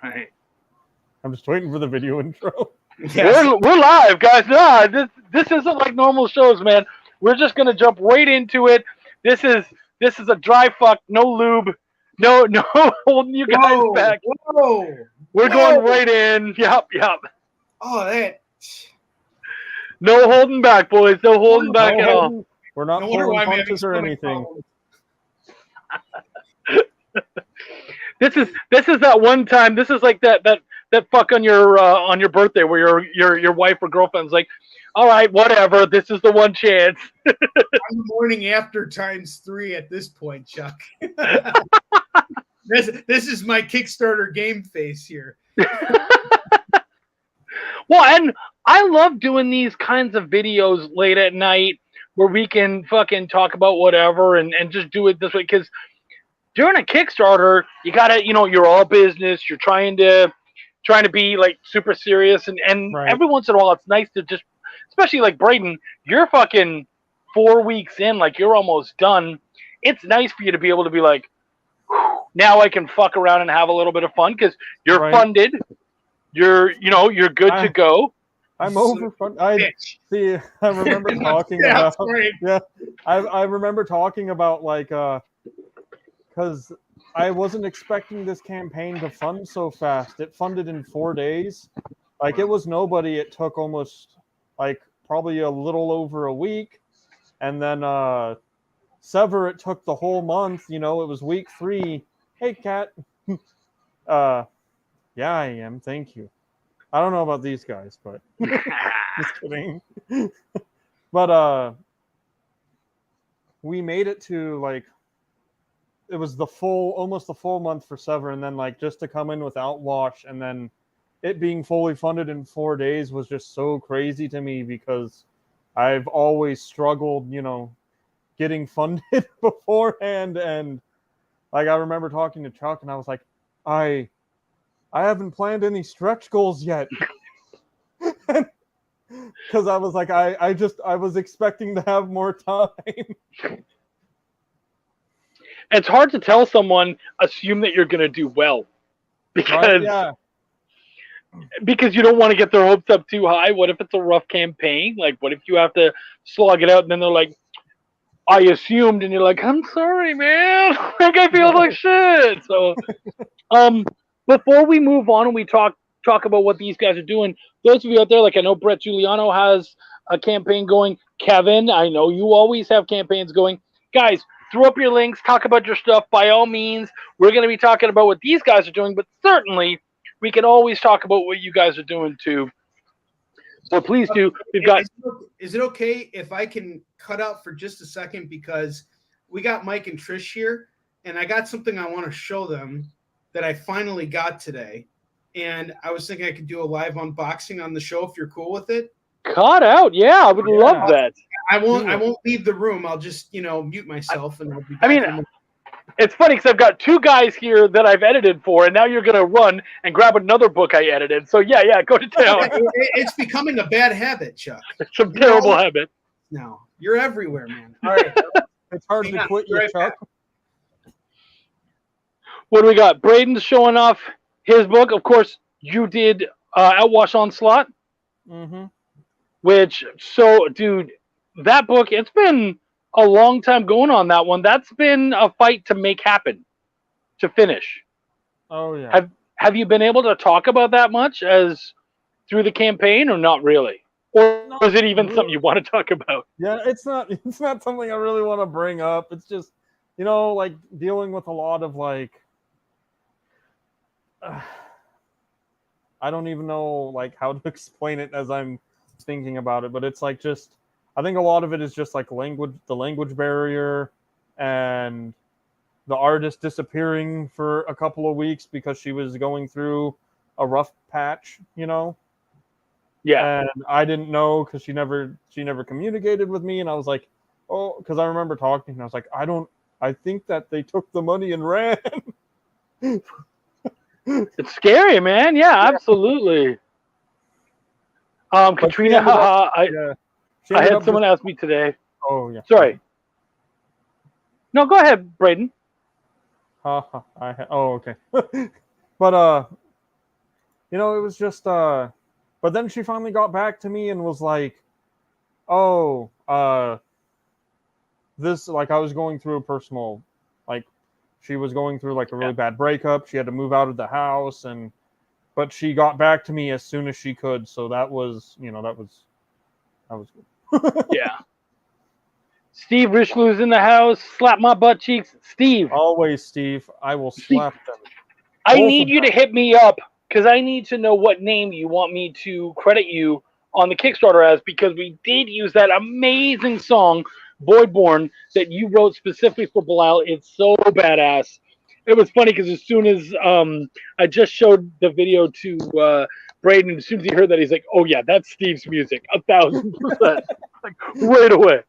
Right. I'm just waiting for the video intro. Yes. We're live, guys. Nah, this isn't like normal shows, man. We're just gonna jump right into it. This is a dry fuck, no lube, no holding you guys back. Whoa! We're going right in. Yep. Oh, that. No holding back, boys. No holding back at all. We're not pulling punches or anything. This is that one time. This is like that fuck on your birthday where your wife or girlfriend's like, all right, whatever. This is the one chance. I'm morning after ×3 at this point, Chuck. This is my Kickstarter game face here. Well, and I love doing these kinds of videos late at night where we can fucking talk about whatever and just do it this way, because during a Kickstarter, you gotta, you're all business. You're trying to be like super serious, and right. Every once in a while, it's nice to just, especially like Braden, you're fucking 4 weeks in, like you're almost done. It's nice for you to be able to be like, now I can fuck around and have a little bit of fun because you're right. Funded. You're good to go. I'm overfunded. I remember talking about. Right. Yeah, I remember talking about like because I wasn't expecting this campaign to fund so fast. It funded in 4 days. Like it was nobody. It took almost like probably a little over a week, and then Sever it took the whole month. It was week 3. Hey, Kat. Yeah, I am. Thank you. I don't know about these guys, but just kidding. But we made it to like it was almost the full month for Sever, and then like just to come in without Wash, and then it being fully funded in 4 days was just so crazy to me because I've always struggled, getting funded beforehand, and like I remember talking to Chuck, and I was like, I haven't planned any stretch goals yet. Because I was like, I was expecting to have more time. It's hard to tell someone, assume that you're going to do well. Because, because you don't want to get their hopes up too high. What if it's a rough campaign? Like, what if you have to slog it out and then they're like, I assumed, and you're like, I'm sorry, man. Like, I feel like shit. So, before we move on and we talk about what these guys are doing, those of you out there, like I know Brett Giuliano has a campaign going. Kevin, I know you always have campaigns going. Guys, throw up your links, talk about your stuff. By all means, we're going to be talking about what these guys are doing, but certainly we can always talk about what you guys are doing too. So please do. Is it okay if I can cut out for just a second, because we got Mike and Trish here, and I got something I want to show them that I finally got today, and I was thinking I could do a live unboxing on the show if you're cool with it. Cut out, yeah, I would love that. I won't leave the room. I'll just mute myself, and I'll be back. I mean, it's funny because I've got 2 guys here that I've edited for, and now you're gonna run and grab another book I edited. So yeah, go to town. It's becoming a bad habit, Chuck. It's a terrible habit. No, you're everywhere, man. All right, it's hard to quit you, Chuck. What do we got? Braden's showing off his book. Of course, you did Outwash Onslaught. Mm-hmm. Which, dude, that book, it's been a long time going on that one. That's been a fight to make happen, to finish. Oh, yeah. Have you been able to talk about that much as through the campaign, or not really? Or is it even something you want to talk about? Yeah, it's not something I really want to bring up. It's just, like dealing with a lot of like, I don't even know like how to explain it as I'm thinking about it, but it's like just I think a lot of it is just like the language barrier, and the artist disappearing for a couple of weeks because she was going through a rough patch, Yeah. And I didn't know because she never communicated with me, and I was like, oh, because I remember talking, and I was like, I think that they took the money and ran. It's scary, man. Yeah, absolutely. Katrina, I had someone ask me today. Oh, yeah. Sorry. No, go ahead, Braden. Okay. But it was just but then she finally got back to me and was like, oh, this, like, I was going through a personal, like, she was going through like a really bad breakup. She had to move out of the house, but she got back to me as soon as she could. So that was, that was good. Yeah. Steve Richelieu's in the house. Slap my butt cheeks. Steve. Always, Steve. I will slap them. I need you to hit me up because I need to know what name you want me to credit you on the Kickstarter as, because we did use that amazing song, Voidborn, that you wrote specifically for Belial. It's so badass. It was funny because as soon as I just showed the video to Braden, as soon as he heard that, he's like, oh yeah, that's Steve's music, 1,000%. Like, right away.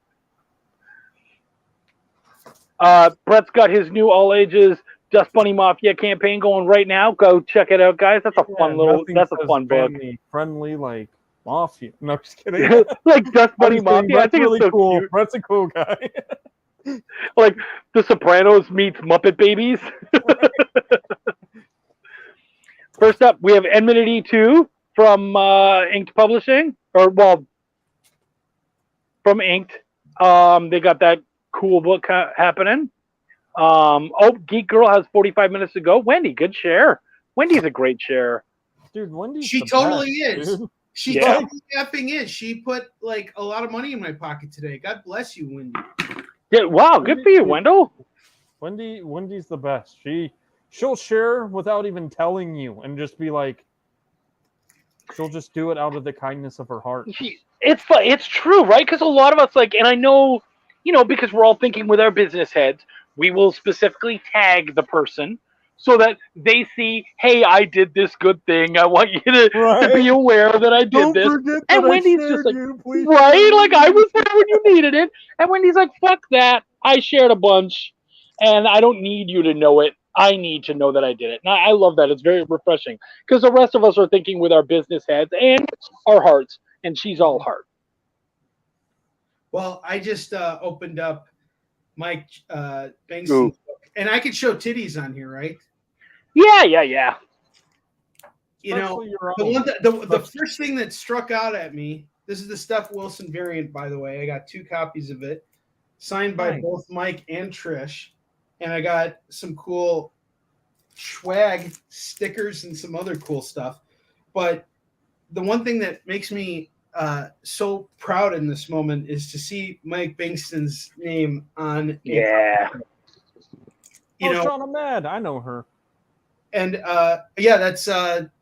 Brett's got his new all ages Dust Bunny Mafia campaign going right now. Go check it out, guys. That's a fun book. Friendly, like Mafia. No, just kidding. Like Dust Bunny Mafia. I think really it's so cool. cute. Brett's a cool guy. Like The Sopranos meets Muppet Babies. First up, we have Enmity 2 from Inked Publishing, from Inked. They got that cool book happening. Geek Girl has 45 minutes to go. Wendy, good share. Wendy's a great share. Dude, Wendy. She totally is. Dude. She totally effing is. She put like a lot of money in my pocket today. God bless you, Wendy. Yeah, wow, good for you, Wendell. Wendy's the best. She'll share without even telling you and just be like, she'll just do it out of the kindness of her heart. It's true, right? Because a lot of us, like, and I know, because we're all thinking with our business heads, we will specifically tag the person so that they see, hey, I did this good thing. I want you to be aware that I did this. And Wendy's just like, right? Like, I was there when you needed it. And Wendy's like, fuck that. I shared a bunch, and I don't need you to know it. I need to know that I did it. And I love that. It's very refreshing because the rest of us are thinking with our business heads and our hearts, and she's all heart. Well, I just opened up Mike Bankston's book, and I could show titties on here, right? Yeah. The first thing that struck out at me, this is the Steph Wilson variant, by the way. I got 2 copies of it, signed by both Mike and Trish, and I got some cool swag stickers and some other cool stuff. But the one thing that makes me so proud in this moment is to see Mike Bankston's name on. Shauna Mad, I know her. And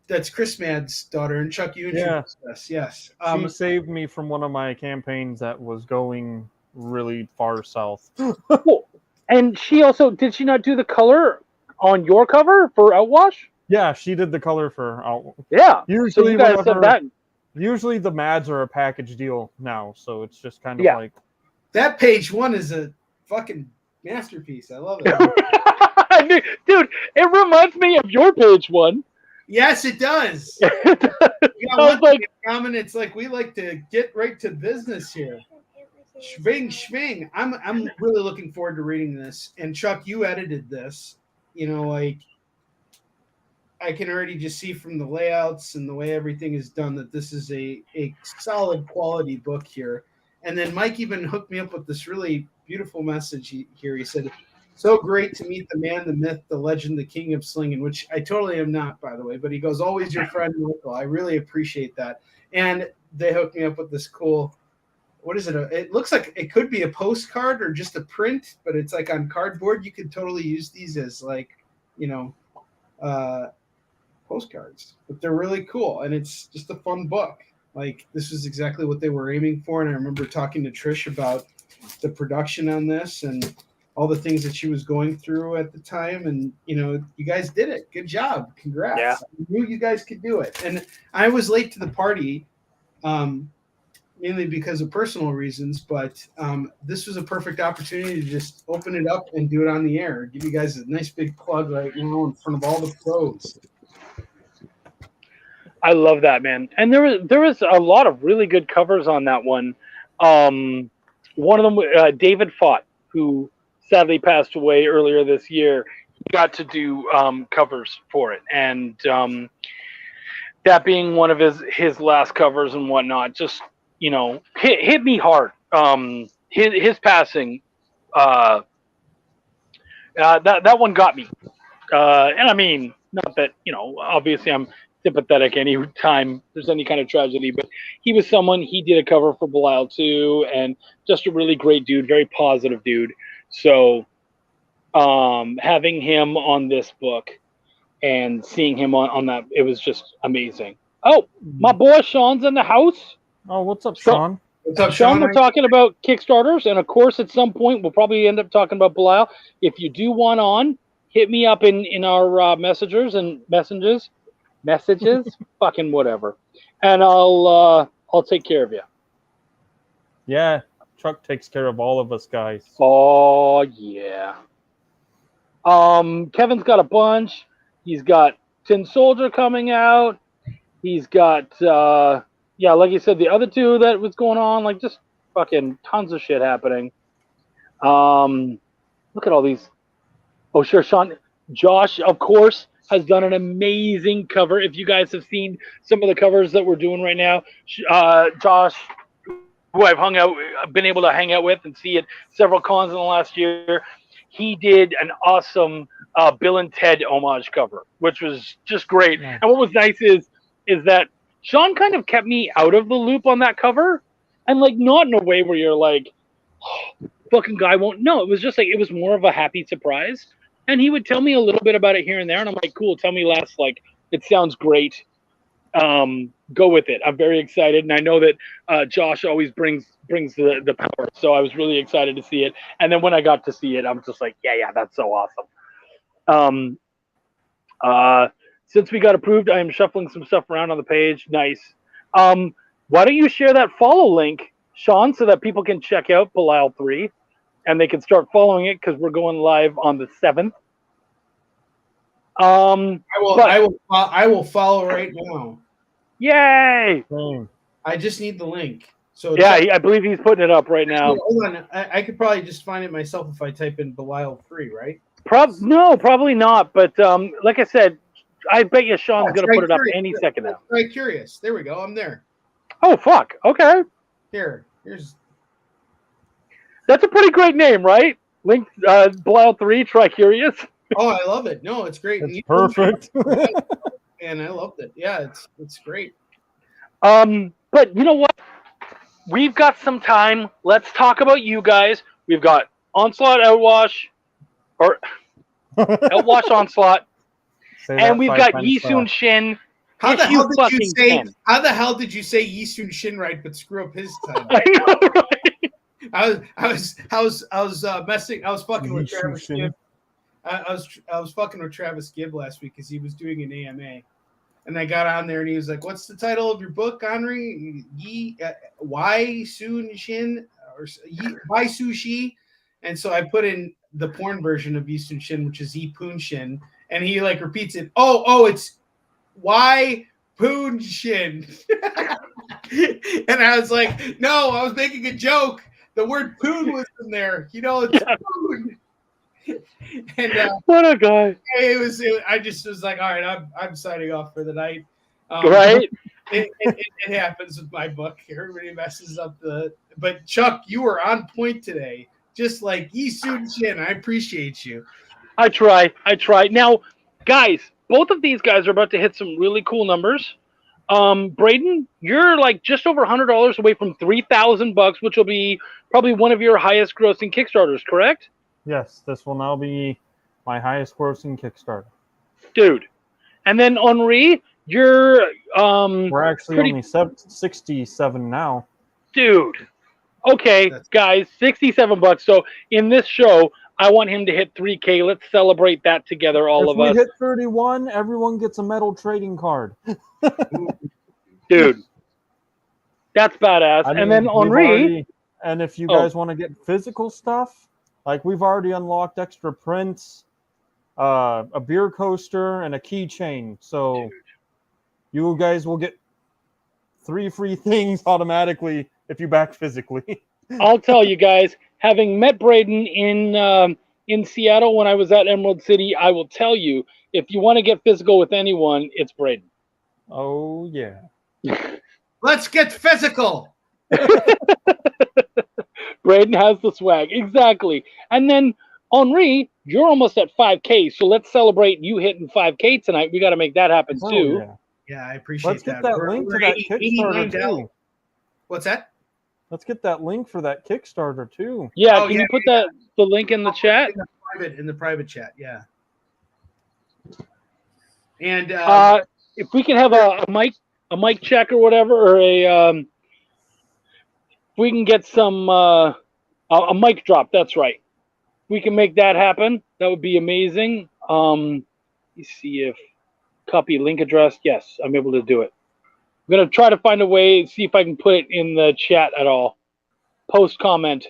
that's Chris Mad's daughter, and Chuck, you introduced us. Yes, she saved me from one of my campaigns that was going really far south. Cool. And she also, did she not do the color on your cover for Outwash? Yeah, she did the color for Outwash. Yeah. Usually, you guys said that. Usually the Mads are a package deal now, so it's just kind of like that. Page 1 is a fucking masterpiece. I love it. Dude, it reminds me of your page 1. Yes, it does. One thing in common, it's like we like to get right to business here. Schwing. I'm really looking forward to reading this. And Chuck, you edited this. I can already just see from the layouts and the way everything is done that this is a solid quality book here. And then Mike even hooked me up with this really beautiful message here. He said, so great to meet the man, the myth, the legend, the king of slinging, which I totally am not, by the way. But he goes, always your friend, Michael. I really appreciate that. And they hooked me up with this cool, what is it? It looks like it could be a postcard or just a print, but it's like on cardboard. You could totally use these as postcards, but they're really cool, and it's just a fun book. Like, this is exactly what they were aiming for, and I remember talking to Trish about the production on this and all the things that she was going through at the time, and you guys did it. Good job. Congrats. Yeah. I knew you guys could do it, and I was late to the party mainly because of personal reasons, but this was a perfect opportunity to just open it up and do it on the air. Give you guys a nice big plug right now in front of all the pros. I love that, man. And there was a lot of really good covers on that one. One of them, David Fott, who sadly passed away earlier this year, got to do covers for it. And that being one of his last covers and whatnot, just hit me hard. His passing, that one got me. And I mean, not that obviously I'm sympathetic any time there's any kind of tragedy, but he was someone. He did a cover for Belial too, and just a really great dude, very positive dude. So, having him on this book and seeing him on that, it was just amazing. Oh, my boy Sean's in the house. Oh, what's up, Sean? What's up, Sean? Sean? We're talking about Kickstarters, and of course, at some point, we'll probably end up talking about Belial. If you do want on, hit me up in our messengers, fucking whatever, and I'll take care of you. Yeah, Chuck takes care of all of us guys. Oh yeah. Kevin's got a bunch. He's got Tin Soldier coming out. He's got like you said, the other two that was going on, like just fucking tons of shit happening. Look at all these. Oh sure, Josh, of course, has done an amazing cover. If you guys have seen some of the covers that we're doing right now, Josh, who I've been able to hang out with and see at several cons in the last year, he did an awesome Bill and Ted homage cover, which was just great. Nice. And what was nice is that Sean kind of kept me out of the loop on that cover, and like not in a way where you're like, oh, fucking guy won't. No, it was just like it was more of a happy surprise. And he would tell me a little bit about it here and there, and I'm like, cool, tell me less. Like, it sounds great. Go with it. I'm very excited, and I know that Josh always brings the power. So I was really excited to see it. And then when I got to see it, I'm just like, yeah, that's so awesome. Since we got approved, I am shuffling some stuff around on the page. Nice. Why don't you share that follow link, Sean, so that people can check out Belial 3? And they can start following it because we're going live on the 7th. I will follow right now. Yay! I just need the link. So yeah, I believe he's putting it up right now. Hold on, I could probably just find it myself if I type in Belial 3, right? No, probably not. But like I said, I bet you Sean's going to put it up any second now. Right, curious. There we go. I'm there. Oh fuck! Okay. Here's. That's a pretty great name, right? Link Belial 3, Try Curious. Oh, I love it. No, it's great. It's perfect. And I loved it. Yeah, it's great. But you know what? We've got some time. Let's talk about you guys. We've got Onslaught Outwash, or Outwash Onslaught, and we've got Yi Sun Shin. How the hell did you say Yi Sun Shin right, but screw up his title? I know, right? I was fucking with Travis Gibb. I was fucking with Travis Gibb last week because he was doing an AMA, and I got on there and he was like, "What's the title of your book, Henri? Yi Sun Shin or Yi Sushi?" And so I put in the porn version of Yi Sun Shin, which is Yi Poon Shin, and he like repeats it. Oh, it's Y Poon Shin. And I was like, no, I was making a joke. The word poon was in there. It's poon. And what a guy. I just was like, all right, I'm signing off for the night. Right. It happens with my book. Everybody messes up but Chuck, you were on point today. Just like Yi Sun Shin. I appreciate you. I try. Now, guys, both of these guys are about to hit some really cool numbers. Braden, you're like just over $100 away from $3,000, which will be probably one of your highest grossing Kickstarters, correct? Yes, this will now be my highest grossing Kickstarter. Dude. And then Henri, you're we're actually only 67 now. Dude. Okay, guys, $67. So in this show, I want him to hit 3K. Let's celebrate that together, all of us. If we hit 31, everyone gets a metal trading card. Dude, that's badass. And then Henri. And if you guys want to get physical stuff, like we've already unlocked extra prints, a beer coaster, and a keychain. So you guys will get 3 free things automatically if you back physically. I'll tell you guys, having met Braden in Seattle when I was at Emerald City, I will tell you, if you want to get physical with anyone, it's Braden. Oh yeah. Let's get physical. Braden has the swag. Exactly. And then, Henri, you're almost at 5K, so let's celebrate you hitting 5K tonight. We got to make that happen, Oh, too. yeah. Yeah, I appreciate Let's that. get that link to that Kickstarter, too. What's that? Let's get that link for that Kickstarter, too. Yeah, can you put the link in the chat? In the private chat, yeah. And if we can have a mic check or whatever, or if we can get some a mic drop. That's right. We can make that happen. That would be amazing. Let me see if copy link address. Yes, I'm able to do it. I'm gonna try to find a way, see if I can put it in the chat at all. Post comment.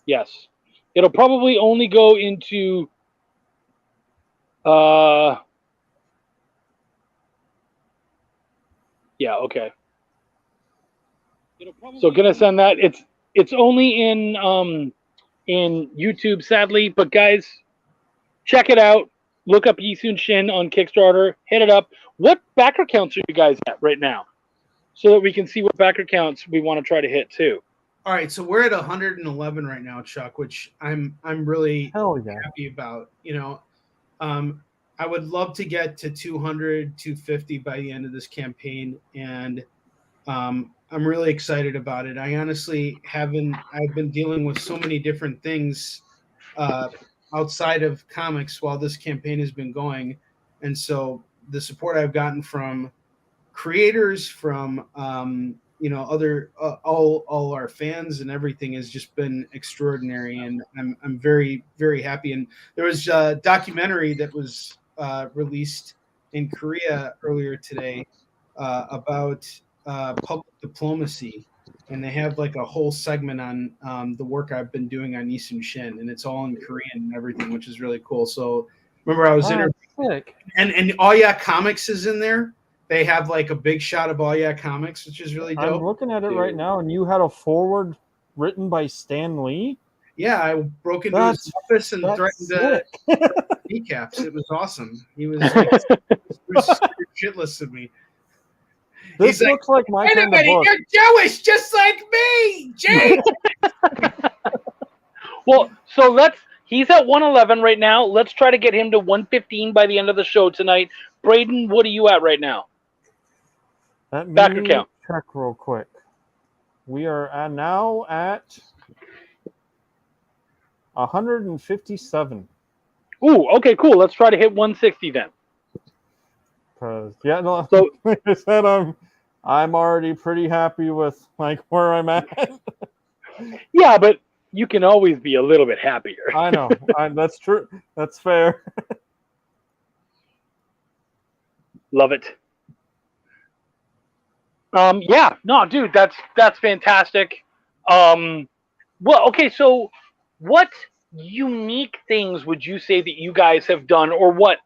Yes, it'll probably only go into. Yeah. Okay. So gonna send that. It's only in YouTube, sadly. But guys, check it out. Look up Yisun Shin on Kickstarter. Hit it up. What backer counts are you guys at right now? So that we can see what backer counts we want to try to hit too. All right, so we're at 111 right now, Chuck, which I'm really happy about. You know, I would love to get to 200, 250 by the end of this campaign, and I'm really excited about it. I honestly I've been dealing with so many different things outside of comics while this campaign has been going, and so the support I've gotten from creators, from other all our fans and everything has just been extraordinary, and I'm very, very happy. And there was a documentary that was released in Korea earlier today about public diplomacy, and they have like a whole segment on the work I've been doing on Yisun Shin, and it's all in Korean and everything, which is really cool. So remember, I was interviewing, and All Yeah Comics is in there. They have like a big shot of All Yeah Comics, which is really dope. I'm looking at it right now, and you had a forward written by Stan Lee. Yeah, I broke into his office and threatened to kneecaps. It was awesome. He was, shitless of me. This looks like my kind of book. You're Jewish, just like me, James. Well, so he's at 111 right now. Let's try to get him to 115 by the end of the show tonight. Braden, what are you at right now? Let me backer count. Check real quick. We are now at 157. Ooh, okay, cool. Let's try to hit 160 then. So like I said, I'm already pretty happy with like where I'm at. Yeah, but you can always be a little bit happier. I know. That's true. That's fair. Love it. Yeah, no, dude, that's fantastic. Well, okay, so what unique things would you say that you guys have done, or what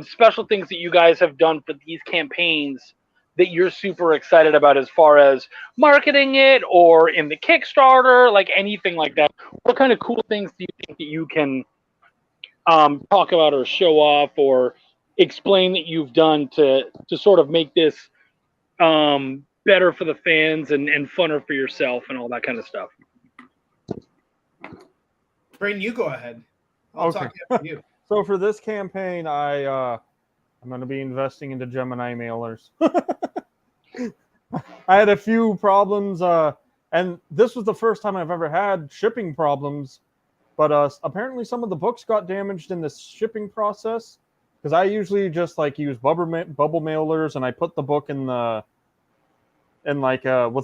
special things that you guys have done for these campaigns that you're super excited about as far as marketing it or in the Kickstarter, like anything like that? What kind of cool things do you think that you can talk about or show off or explain that you've done to sort of make this better for the fans and funner for yourself and all that kind of stuff? Braden, you go ahead. I'll talk after you. So for this campaign, I'm going to be investing into Gemini mailers. I had a few problems, and this was the first time I've ever had shipping problems. But apparently, some of the books got damaged in the shipping process because I usually just like use bubble mailers, and I put the book with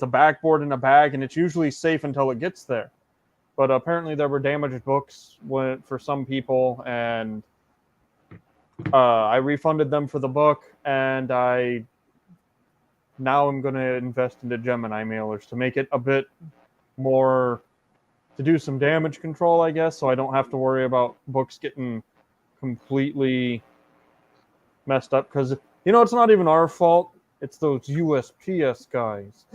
a backboard in a bag, and it's usually safe until it gets there. But apparently there were damaged books for some people, and I refunded them for the book, and now I'm going to invest into Gemini mailers to make it a bit more, to do some damage control, I guess, so I don't have to worry about books getting completely messed up, because, it's not even our fault. It's those USPS guys.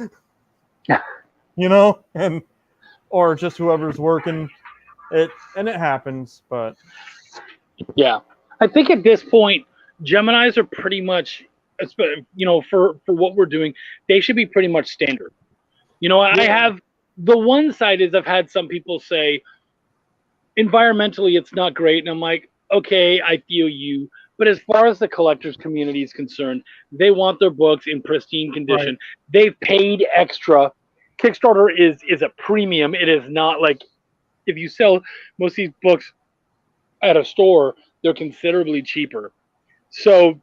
Or just whoever's working it, and it happens, but yeah, I think at this point Geminis are pretty much for what we're doing, they should be pretty much standard. I have the one side is I've had some people say environmentally it's not great, and I'm like, okay, I feel you. But as far as the collectors community is concerned, they want their books in pristine condition. Right. They've paid extra. Kickstarter is a premium. It is not like if you sell most of these books at a store, they're considerably cheaper. So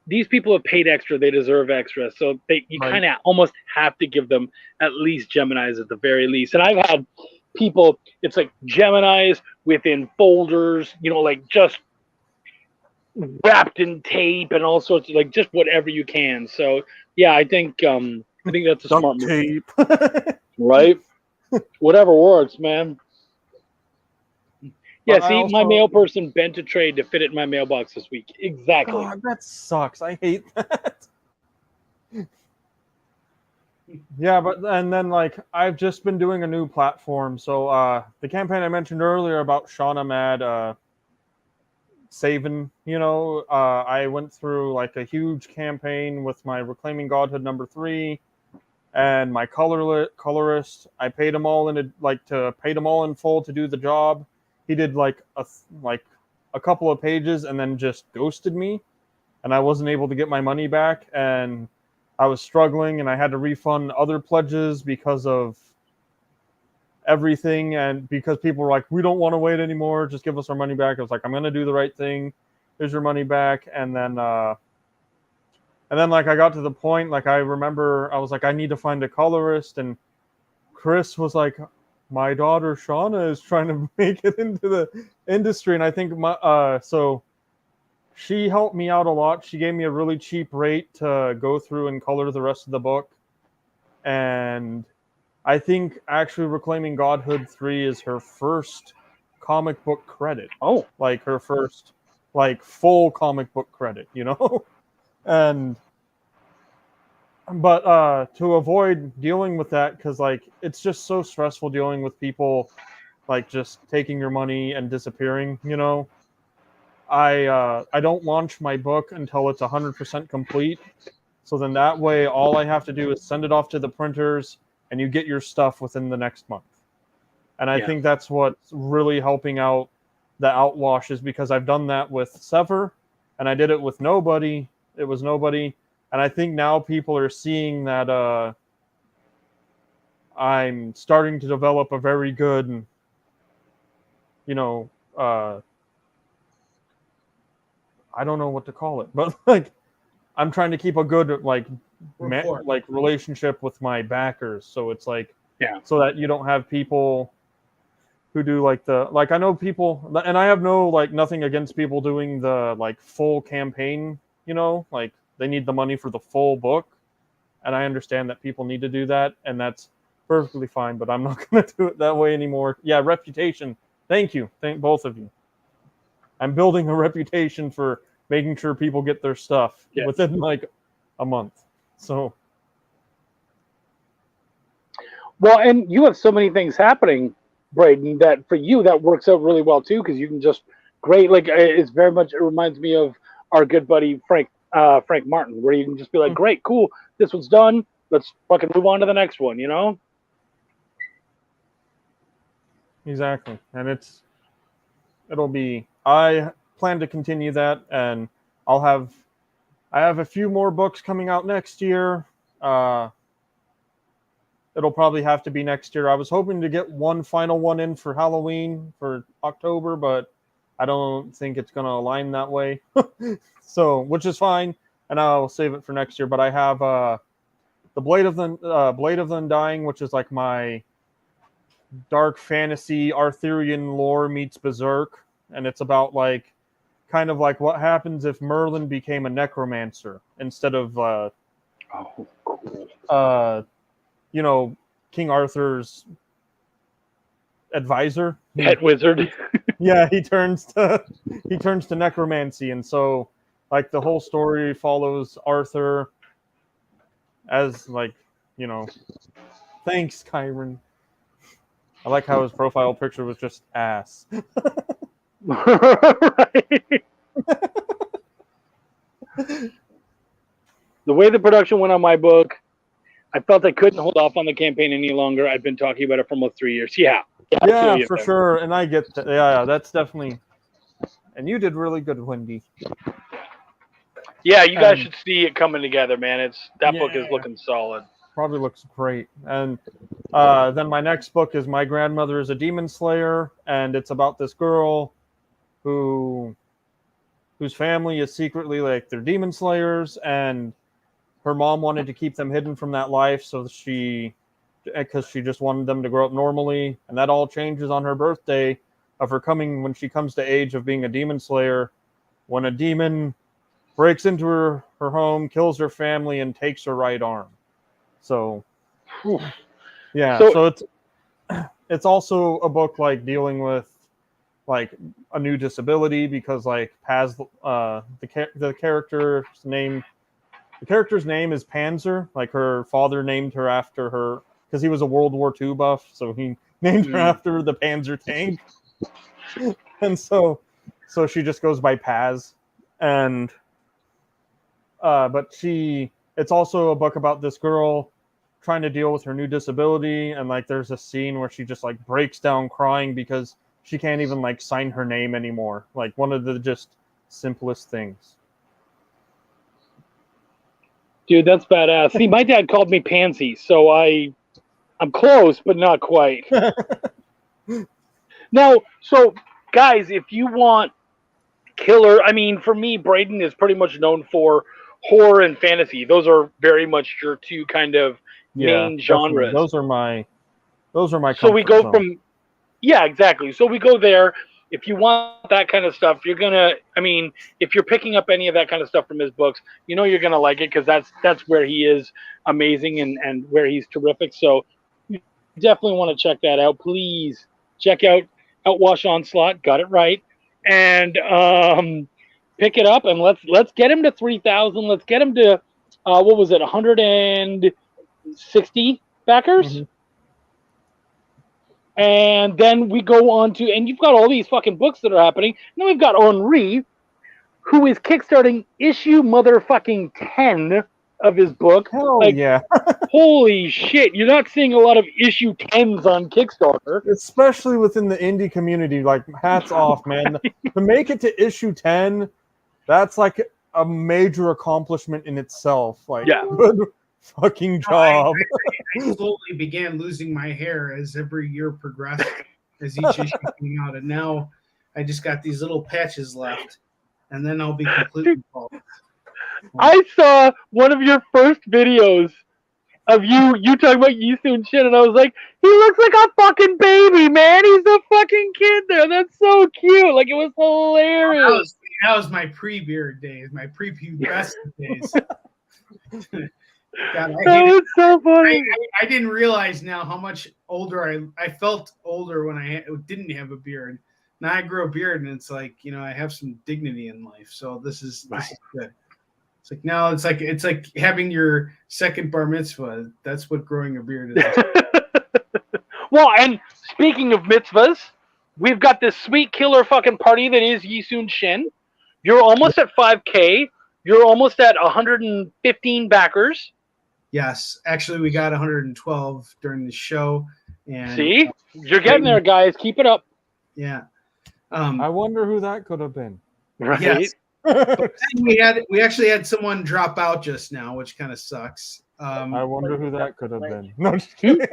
these people have paid extra. They deserve extra. So you kind of almost have to give them at least Geminis at the very least. And I've had people, it's like Geminis within folders, like just wrapped in tape and all sorts of like just whatever you can. So yeah, I think that's a smart move. Tape. Right? Whatever works, man. Yeah, see, my mail person bent a tray to fit it in my mailbox this week. Exactly. God, that sucks. I hate that. Yeah, and then like I've just been doing a new platform. So the campaign I mentioned earlier about Shauna Mad saving, I went through like a huge campaign with my Reclaiming Godhood #3 and my colorist. I paid them all in full to do the job. He did like a couple of pages and then just ghosted me, and I wasn't able to get my money back, and I was struggling, and I had to refund other pledges because of everything, and because people were like, we don't want to wait anymore, just give us our money back. I was like, I'm gonna do the right thing, here's your money back. And then like I got to the point, like I remember I was like, I need to find a colorist, and Chris was like, my daughter Shauna is trying to make it into the industry, and I think so she helped me out a lot. She gave me a really cheap rate to go through and color the rest of the book. And I think actually Reclaiming Godhood 3 is her first comic book credit. Oh, like her first like full comic book credit, and but to avoid dealing with that, because like it's just so stressful dealing with people like just taking your money and disappearing, I don't launch my book until it's 100% complete. So then that way all I have to do is send it off to the printers and you get your stuff within the next month. And I think that's what's really helping out the Outwash, is because I've done that with Sever and I did it with Nobody. It was Nobody. And I think now people are seeing that I'm starting to develop a very good, I don't know what to call it, but like I'm trying to keep a good like relationship with my backers. So it's like, so that you don't have people who do like I know people, and I have nothing against people doing the like full campaign, like they need the money for the full book, and I understand that people need to do that, and that's perfectly fine, but I'm not going to do it that way anymore. Yeah, reputation. Thank you. Thank both of you. I'm building a reputation for making sure people get their stuff within like a month. So, well, and you have so many things happening, Braden, that for you that works out really well too, because you can just like it's very much, it reminds me of our good buddy Frank Martin, where you can just be like, great, cool, this one's done, let's fucking move on to the next one, Exactly. And I plan to continue that, and I have a few more books coming out next year. It'll probably have to be next year. I was hoping to get one final one in for Halloween for October, but I don't think it's going to align that way. So, which is fine, and I'll save it for next year. But I have the Blade of the Undying, which is like my dark fantasy Arthurian lore meets Berserk, and it's about like kind of like what happens if Merlin became a necromancer instead of King Arthur's advisor, pet wizard. Yeah, he turns to necromancy, and so like the whole story follows Arthur as like, thanks, Kyron. I like how his profile picture was just ass. Right. the way the production went on my book, I felt I couldn't hold off on the campaign any longer. I've been talking about it for almost 3 years. Yeah, for sure. And I get that. Yeah, that's definitely. And you did really good, Wendy. Yeah, you guys should see it coming together, man. That book is looking solid. Probably looks great. And then my next book is My Grandmother is a Demon Slayer, and it's about this girl whose family is secretly like they're demon slayers, and her mom wanted to keep them hidden from that life, so because she just wanted them to grow up normally, and that all changes on her birthday when she comes to age of being a demon slayer, when a demon breaks into her home, kills her family, and takes her right arm. So, yeah. So it's also a book like dealing with like a new disability, because like Paz, the character's name is Panzer. Like her father named her after her because he was a World War II buff, so he named her after the Panzer tank. And so she just goes by Paz. And but it's also a book about this girl trying to deal with her new disability, and like there's a scene where she just like breaks down crying because she can't even like sign her name anymore. Like one of the just simplest things. Dude, that's badass. See, my dad called me Pansy, so I'm close, but not quite. Now, so guys, if you want killer, I mean, for me, Braden is pretty much known for horror and fantasy. Those are very much your two kind of main genres. Those are my so we go zone. from exactly. So we go there. If you want that kind of stuff, if you're picking up any of that kind of stuff from his books, you're gonna like it, because that's where he is amazing and where he's terrific. So you definitely want to check that out. Please check out Outwash Onslaught. Got it right. And pick it up, and let's get him to 3,000. Let's get him to 160 backers. Mm-hmm. And then we go on to, and you've got all these fucking books that are happening. Then we've got Henri, who is kickstarting issue motherfucking 10 of his book. Hell yeah. Holy shit. You're not seeing a lot of issue 10s on Kickstarter. Especially within the indie community. Like, hats off, man. To make it to issue 10, that's like a major accomplishment in itself. Like, good fucking job. I slowly began losing my hair as every year progressed, as each issue came out, and now I just got these little patches left, and then I'll be completely bald. I saw one of your first videos of you talking about Yisu and shit, and I was like, he looks like a fucking baby, man. He's a fucking kid there. That's so cute. Like, it was hilarious. That was my pre-beard days, my pre-pubescent days. God, that was so funny. I didn't realize now how much older I felt older when I didn't have a beard. Now I grow a beard, and it's like, I have some dignity in life. So this is good. It's like now it's like having your second bar mitzvah. That's what growing a beard is. Well, and speaking of mitzvahs, we've got this sweet killer fucking party that is Yisun Shin. You're almost at 5K. You're almost at 115 backers. Yes, actually, we got 112 during the show. And see, you're getting there, guys. Keep it up. Yeah. I wonder who that could have been. Right. Yes. we actually had someone drop out just now, which kind of sucks. I wonder who that could have been. No, just kidding.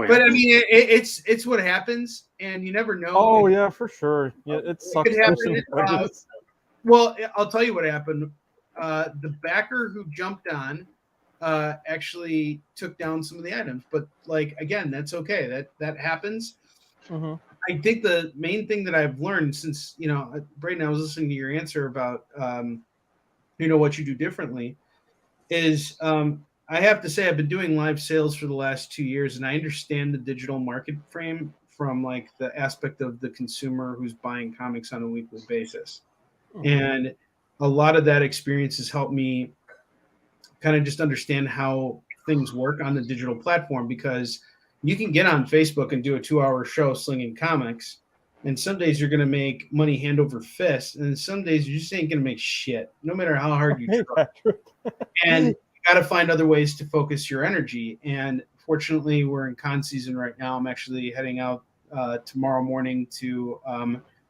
But I mean, it's what happens, and you never know. Oh yeah, for sure. Yeah, it sucks. Well, I'll tell you what happened. The backer who jumped on actually took down some of the items, but like again, that's okay. That happens. Mm-hmm. I think the main thing that I've learned since Braden, I was listening to your answer about what you do differently is I have to say I've been doing live sales for the last 2 years, and I understand the digital market frame from like the aspect of the consumer who's buying comics on a weekly basis. Mm-hmm. And a lot of that experience has helped me kind of just understand how things work on the digital platform, because you can get on Facebook and do a 2-hour show slinging comics, And some days you're going to make money hand over fist, and some days you just ain't going to make shit, no matter how hard you try. And you got to find other ways to focus your energy. And fortunately, we're in con season right now. I'm actually heading out tomorrow morning to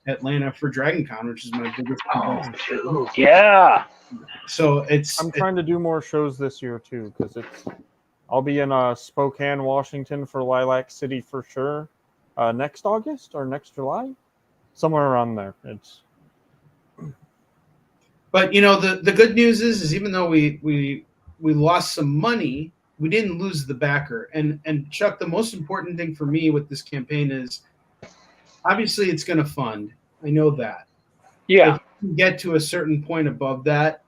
Atlanta for Dragon Con, which is my biggest convention. Yeah. So I'm trying to do more shows this year too, because I'll be in Spokane, Washington for Lilac City for sure. Next August or next July, somewhere around there. But the good news is even though we lost some money, we didn't lose the backer. And Chuck, the most important thing for me with this campaign is obviously it's going to fund. I know that. Yeah. If you get to a certain point above that,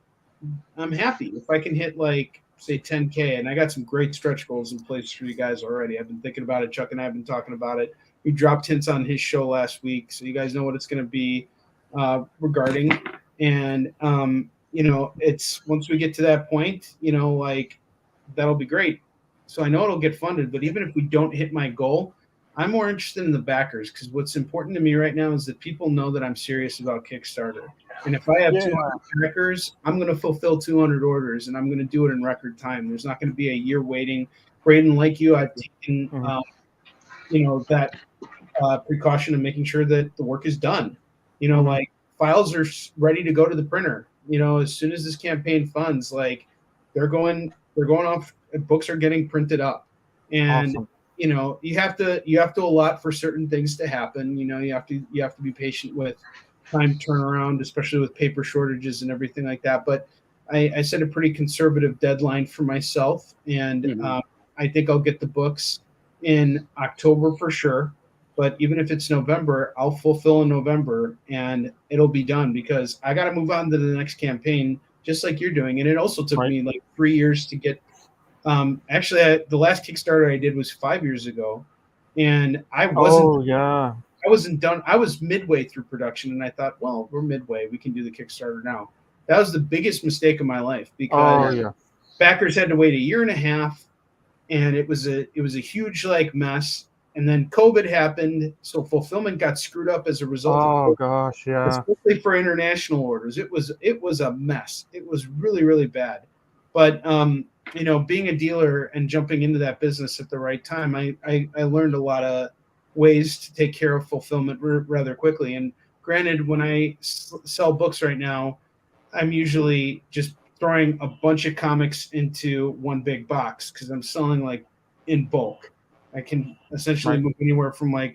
I'm happy. If I can hit like say 10K, and I got some great stretch goals in place for you guys already. I've been thinking about it. Chuck and I have been talking about it. We dropped hints on his show last week, so you guys know what it's going to be regarding. And it's once we get to that point, like that'll be great. So I know it'll get funded, but even if we don't hit my goal, I'm more interested in the backers, because what's important to me right now is that people know that I'm serious about Kickstarter. And if I have 200 backers, I'm going to fulfill 200 orders, and I'm going to do it in record time. There's not going to be a year waiting. Braden, like you, I've taken that precaution of making sure that the work is done. Like files are ready to go to the printer. As soon as this campaign funds, like they're going off. Books are getting printed up, and awesome. You have to allot for certain things to happen. You have to be patient with time turnaround, especially with paper shortages and everything like that. But I set a pretty conservative deadline for myself, and I think I'll get the books in October for sure. But even if it's November, I'll fulfill in November, and it'll be done, because I got to move on to the next campaign, just like you're doing. And it also took me like 3 years to get. Actually, the last Kickstarter I did was 5 years ago, and I wasn't. Oh yeah. I wasn't done. I was midway through production, and I thought, well, we're midway. We can do the Kickstarter now. That was the biggest mistake of my life, because backers had to wait a year and a half, and it was a huge mess. And then COVID happened, so fulfillment got screwed up as a result. Oh gosh, yeah. Especially for international orders, it was a mess. It was really, really bad. But being a dealer and jumping into that business at the right time, I learned a lot of ways to take care of fulfillment rather quickly. And granted, when I sell books right now, I'm usually just throwing a bunch of comics into one big box, because I'm selling in bulk. I can essentially move anywhere from a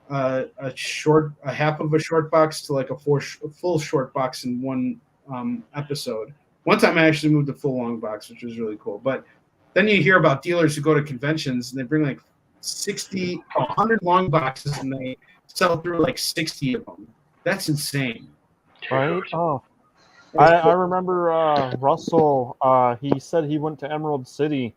half of a short box to a full short box in one episode. One time I actually moved a full long box, which was really cool. But then you hear about dealers who go to conventions and they bring 60 or 100 long boxes, and they sell through 60 of them. That's insane. Right? Oh. I remember Russell, he said he went to Emerald City,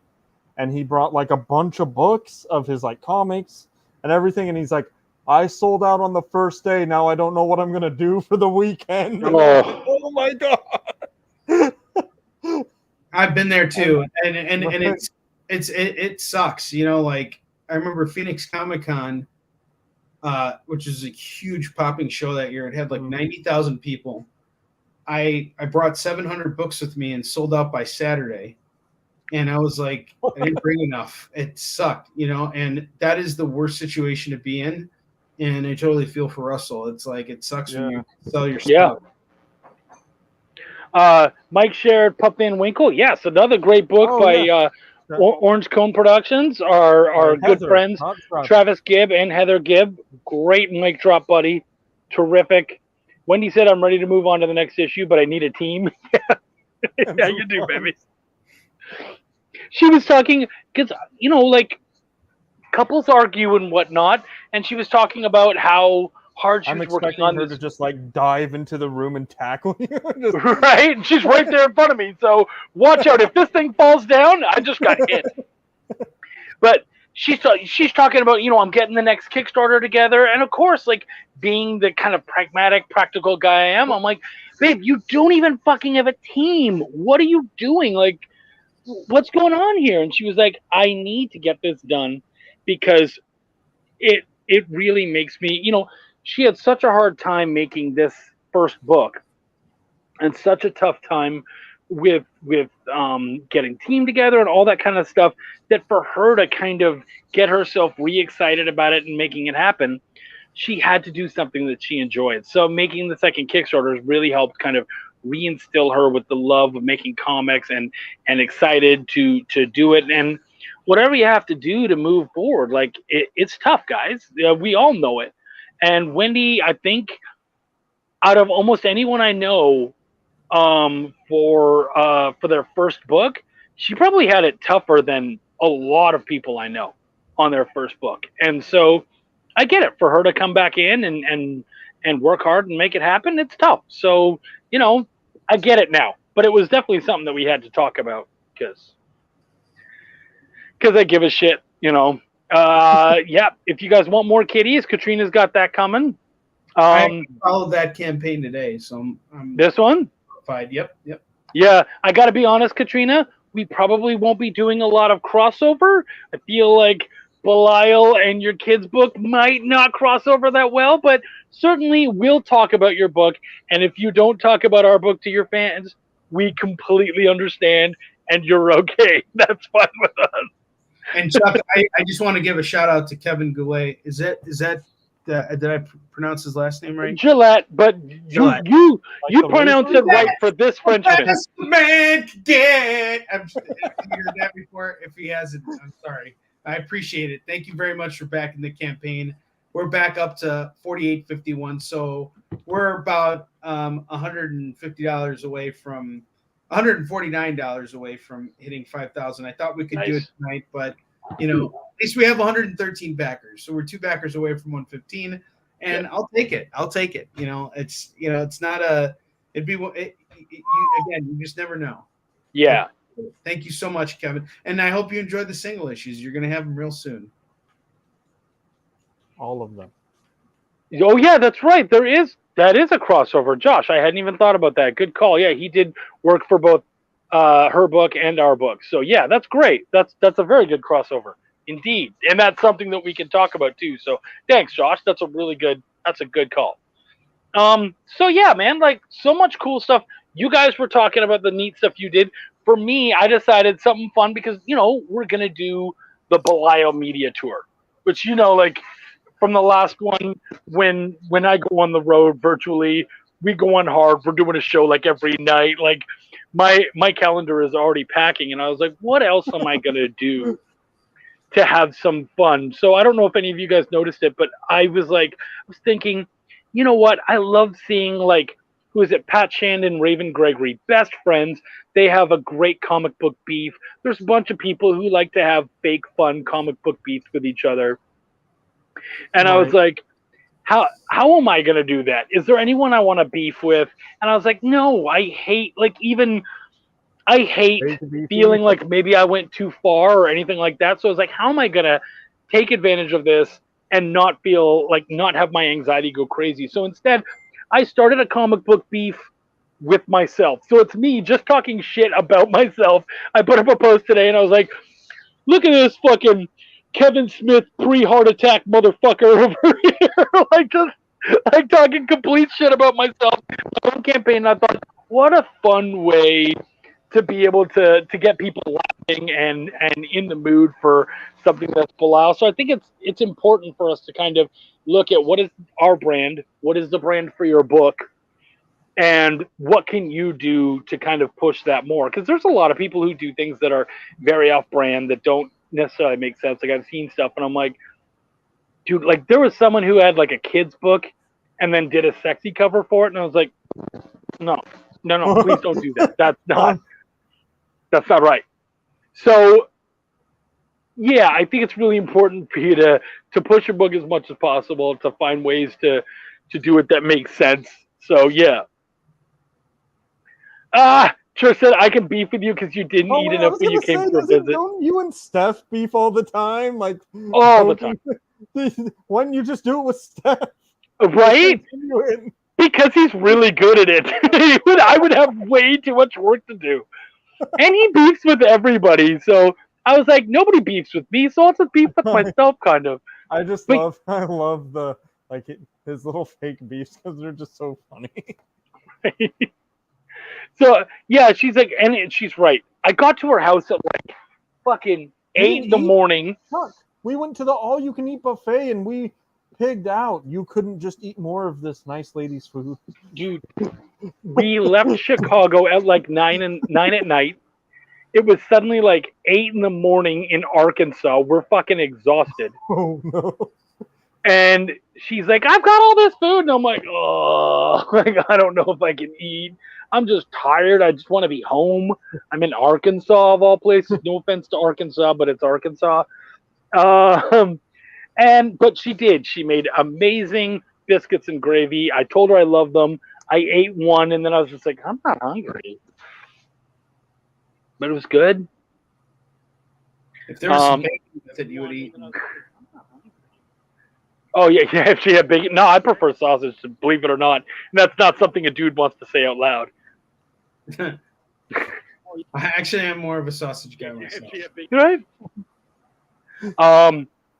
and he brought a bunch of books of his comics and everything, and he's like, I sold out on the first day. Now I don't know what I'm gonna do for the weekend. Oh my god. I've been there too, and it sucks. I remember Phoenix Comic Con, which is a huge popping show that year. It had 90,000 people. I brought 700 books with me and sold out by Saturday. And I was like, I didn't bring enough. It sucked, and that is the worst situation to be in. And I totally feel for Russell. It's it sucks when you sell your stuff. Mike shared Pup Van Winkle. Yes, another great book by Orange Cone Productions. Our good friends, Travis Gibb and Heather Gibb. Great mic drop, buddy. Terrific. Wendy said, I'm ready to move on to the next issue, but I need a team. Yeah, you do, baby. She was talking, because, couples argue and whatnot, and she was talking about how hard she was working on her to just dive into the room and tackle you. Right? And she's right there in front of me, so watch out. If this thing falls down, I just got hit. But she's talking about, I'm getting the next Kickstarter together, and of course, being the kind of pragmatic, practical guy I am, I'm like, babe, you don't even fucking have a team. What are you doing? What's going on here? And she was like, I need to get this done, because it really makes me, she had such a hard time making this first book, and such a tough time with getting team together and all that kind of stuff, that for her to kind of get herself re-excited about it and making it happen, she had to do something that she enjoyed. So making the second Kickstarter has really helped kind of reinstill her with the love of making comics and excited to do it. And whatever you have to do to move forward, like it's tough, guys. We all know it. And Wendy, I think out of almost anyone I know, for their first book, she probably had it tougher than a lot of people I know on their first book. And so I get it, for her to come back in and work hard and make it happen. It's tough. So, I get it now, but it was definitely something that we had to talk about because I give a shit, yeah. If you guys want more kitties, Katrina's got that coming. I followed that campaign today. So I'm this one. Yep. Yeah, I got to be honest, Katrina. We probably won't be doing a lot of crossover. I feel like Belial and your kids' book might not cross over that well, but certainly we'll talk about your book. And if you don't talk about our book to your fans, we completely understand, and you're okay. That's fine with us. And Chuck, I just want to give a shout out to Kevin Goulet. Is that did I pronounce his last name right? Gillette, but Gillette. you pronounce it right for this Frenchman. Best man can get. I've heard that before. If he hasn't, I'm sorry. I appreciate it. Thank you very much for backing the campaign. We're back up to 48.51, so we're about $150 away from $149 away from hitting 5,000. I thought we could do it tonight, but at least we have 113 backers, so we're 2 backers away from 115, and I'll take it. It's not a. Again, you just never know. Yeah. Thank you so much, Kevin, and I hope you enjoyed the single issues. You're going to have them real soon. All of them. Oh yeah, that's right. That is a crossover. Josh, I hadn't even thought about that. Good call. Yeah, he did work for both her book and our book. So yeah, that's great. That's a very good crossover indeed, and that's something that we can talk about too. So thanks, Josh. That's a good call. So yeah, man, like so much cool stuff. You guys were talking about the neat stuff you did. For me, I decided something fun because we're gonna do the Belial media tour, which like from the last one when I go on the road virtually, we go on hard. We're doing a show like every night. Like my calendar is already packing, and I was like, what else am I gonna do to have some fun? So I don't know if any of you guys noticed it, but I was thinking, you know what? I love seeing who is it? Pat Shandon, Raven Gregory, best friends. They have a great comic book beef. There's a bunch of people who like to have fake fun comic book beefs with each other. And I was like, how am I going to do that? Is there anyone I want to beef with? And I was like, no, I hate feeling like maybe I went too far or anything like that. So I was like, how am I going to take advantage of this and not have my anxiety go crazy? So instead, I started a comic book beef with myself. So it's me just talking shit about myself. I put up a post today and I was like, look at this fucking Kevin Smith pre-heart attack motherfucker over here. just talking complete shit about myself. My own campaign. And I thought, what a fun way to be able to get people laughing and in the mood for something that's Belial. So I think it's important for us to kind of look at what is our brand, what is the brand for your book, and what can you do to kind of push that more? Because there's a lot of people who do things that are very off-brand that don't necessarily make sense. Like I've seen stuff and I'm like, dude, there was someone who had a kid's book and then did a sexy cover for it, and I was like, no, please don't do that. That's not right. So yeah, I think it's really important for you to push your book as much as possible, to find ways to do it that makes sense. So yeah. Trish said I can beef with you because you didn't eat enough when you came for a visit. Don't you and Steph beef all the time? All the time. Why don't you just do it with Steph? Right? Because he's really good at it. I would have way too much work to do. And he beefs with everybody. So I was like, nobody beefs with me, so I'll just beef with myself, kind of. I love the like his little fake beefs, because they're just so funny. So yeah, she's like, and she's right. I got to her house at like fucking 8 in the morning. Fuck. We went to the all-you-can-eat buffet and we pigged out. You couldn't just eat more of this nice lady's food. Dude, we left Chicago at like 9 at night. It was suddenly like 8 in the morning in Arkansas. We're fucking exhausted. Oh no. And she's like, I've got all this food. And I'm like, oh, like, I don't know if I can eat. I'm just tired. I just want to be home. I'm in Arkansas, of all places. No offense to Arkansas, but it's Arkansas. But she did. She made amazing biscuits and gravy. I told her I love them. I ate one, and then I was just like, I'm not hungry. But it was good. If there was some bacon with it, you would eat. Oh, yeah. If she had bacon. No, I prefer sausage, believe it or not. And that's not something a dude wants to say out loud. I actually am more of a sausage guy myself. Right?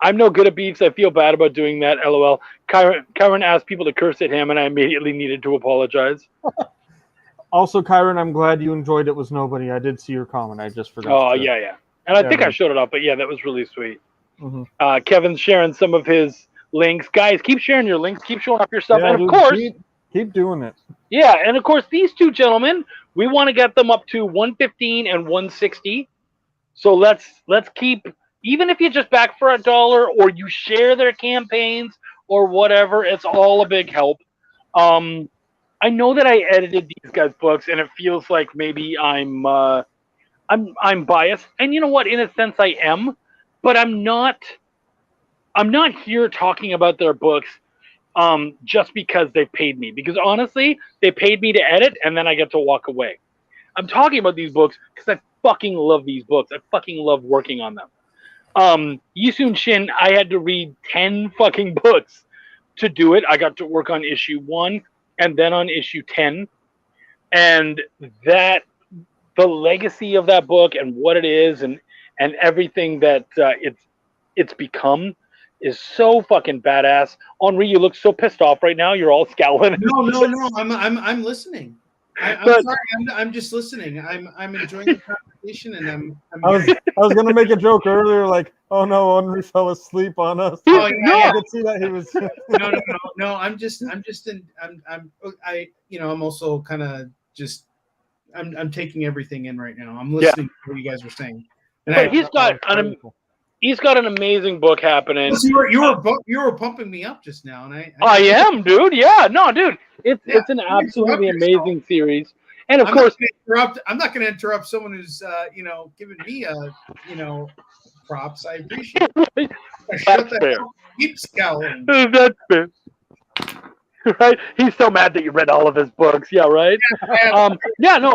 I'm no good at beefs. I feel bad about doing that. LOL. Kyron asked people to curse at him, and I immediately needed to apologize. Also, Kyron, I'm glad you enjoyed It Was Nobody. I did see your comment. I just forgot. Oh, yeah. And I think I showed it up, but yeah, that was really sweet. Mm-hmm. Kevin's sharing some of his links. Guys, keep sharing your links. Keep showing up your stuff. Yeah, and of course, keep doing it. Yeah, and of course, these two gentlemen, we want to get them up to 115 and 160. So let's keep, even if you just back for $1 or you share their campaigns or whatever, it's all a big help. I know that I edited these guys' books, and it feels like maybe I'm biased, and you know what? In a sense, I am, but I'm not here talking about their books just because they paid me. Because honestly, they paid me to edit, and then I get to walk away. I'm talking about these books because I fucking love these books. I fucking love working on them. Yisun Shin, I had to read 10 fucking books to do it. I got to work on issue 1 and then on issue 10. And that, the legacy of that book and what it is and everything that it's become is so fucking badass. Henri, you look so pissed off right now. You're all scowling. No. I'm listening. I'm sorry. I'm just listening. I'm enjoying the conversation, and I was gonna make a joke earlier, like, oh no, Henri fell asleep on us. Oh yeah, no. I could see that he was. No. I'm also kind of just. I'm taking everything in right now. I'm listening to what you guys are saying. And he's got an amazing book happening. You were pumping me up just now, and I am, dude. Yeah, no, dude. It's an absolutely amazing series, and of course, I'm not going to interrupt someone who's giving me props. I appreciate it. That's fair. Keep scowling. That's fair. Right? He's so mad that you read all of his books. Yeah, right.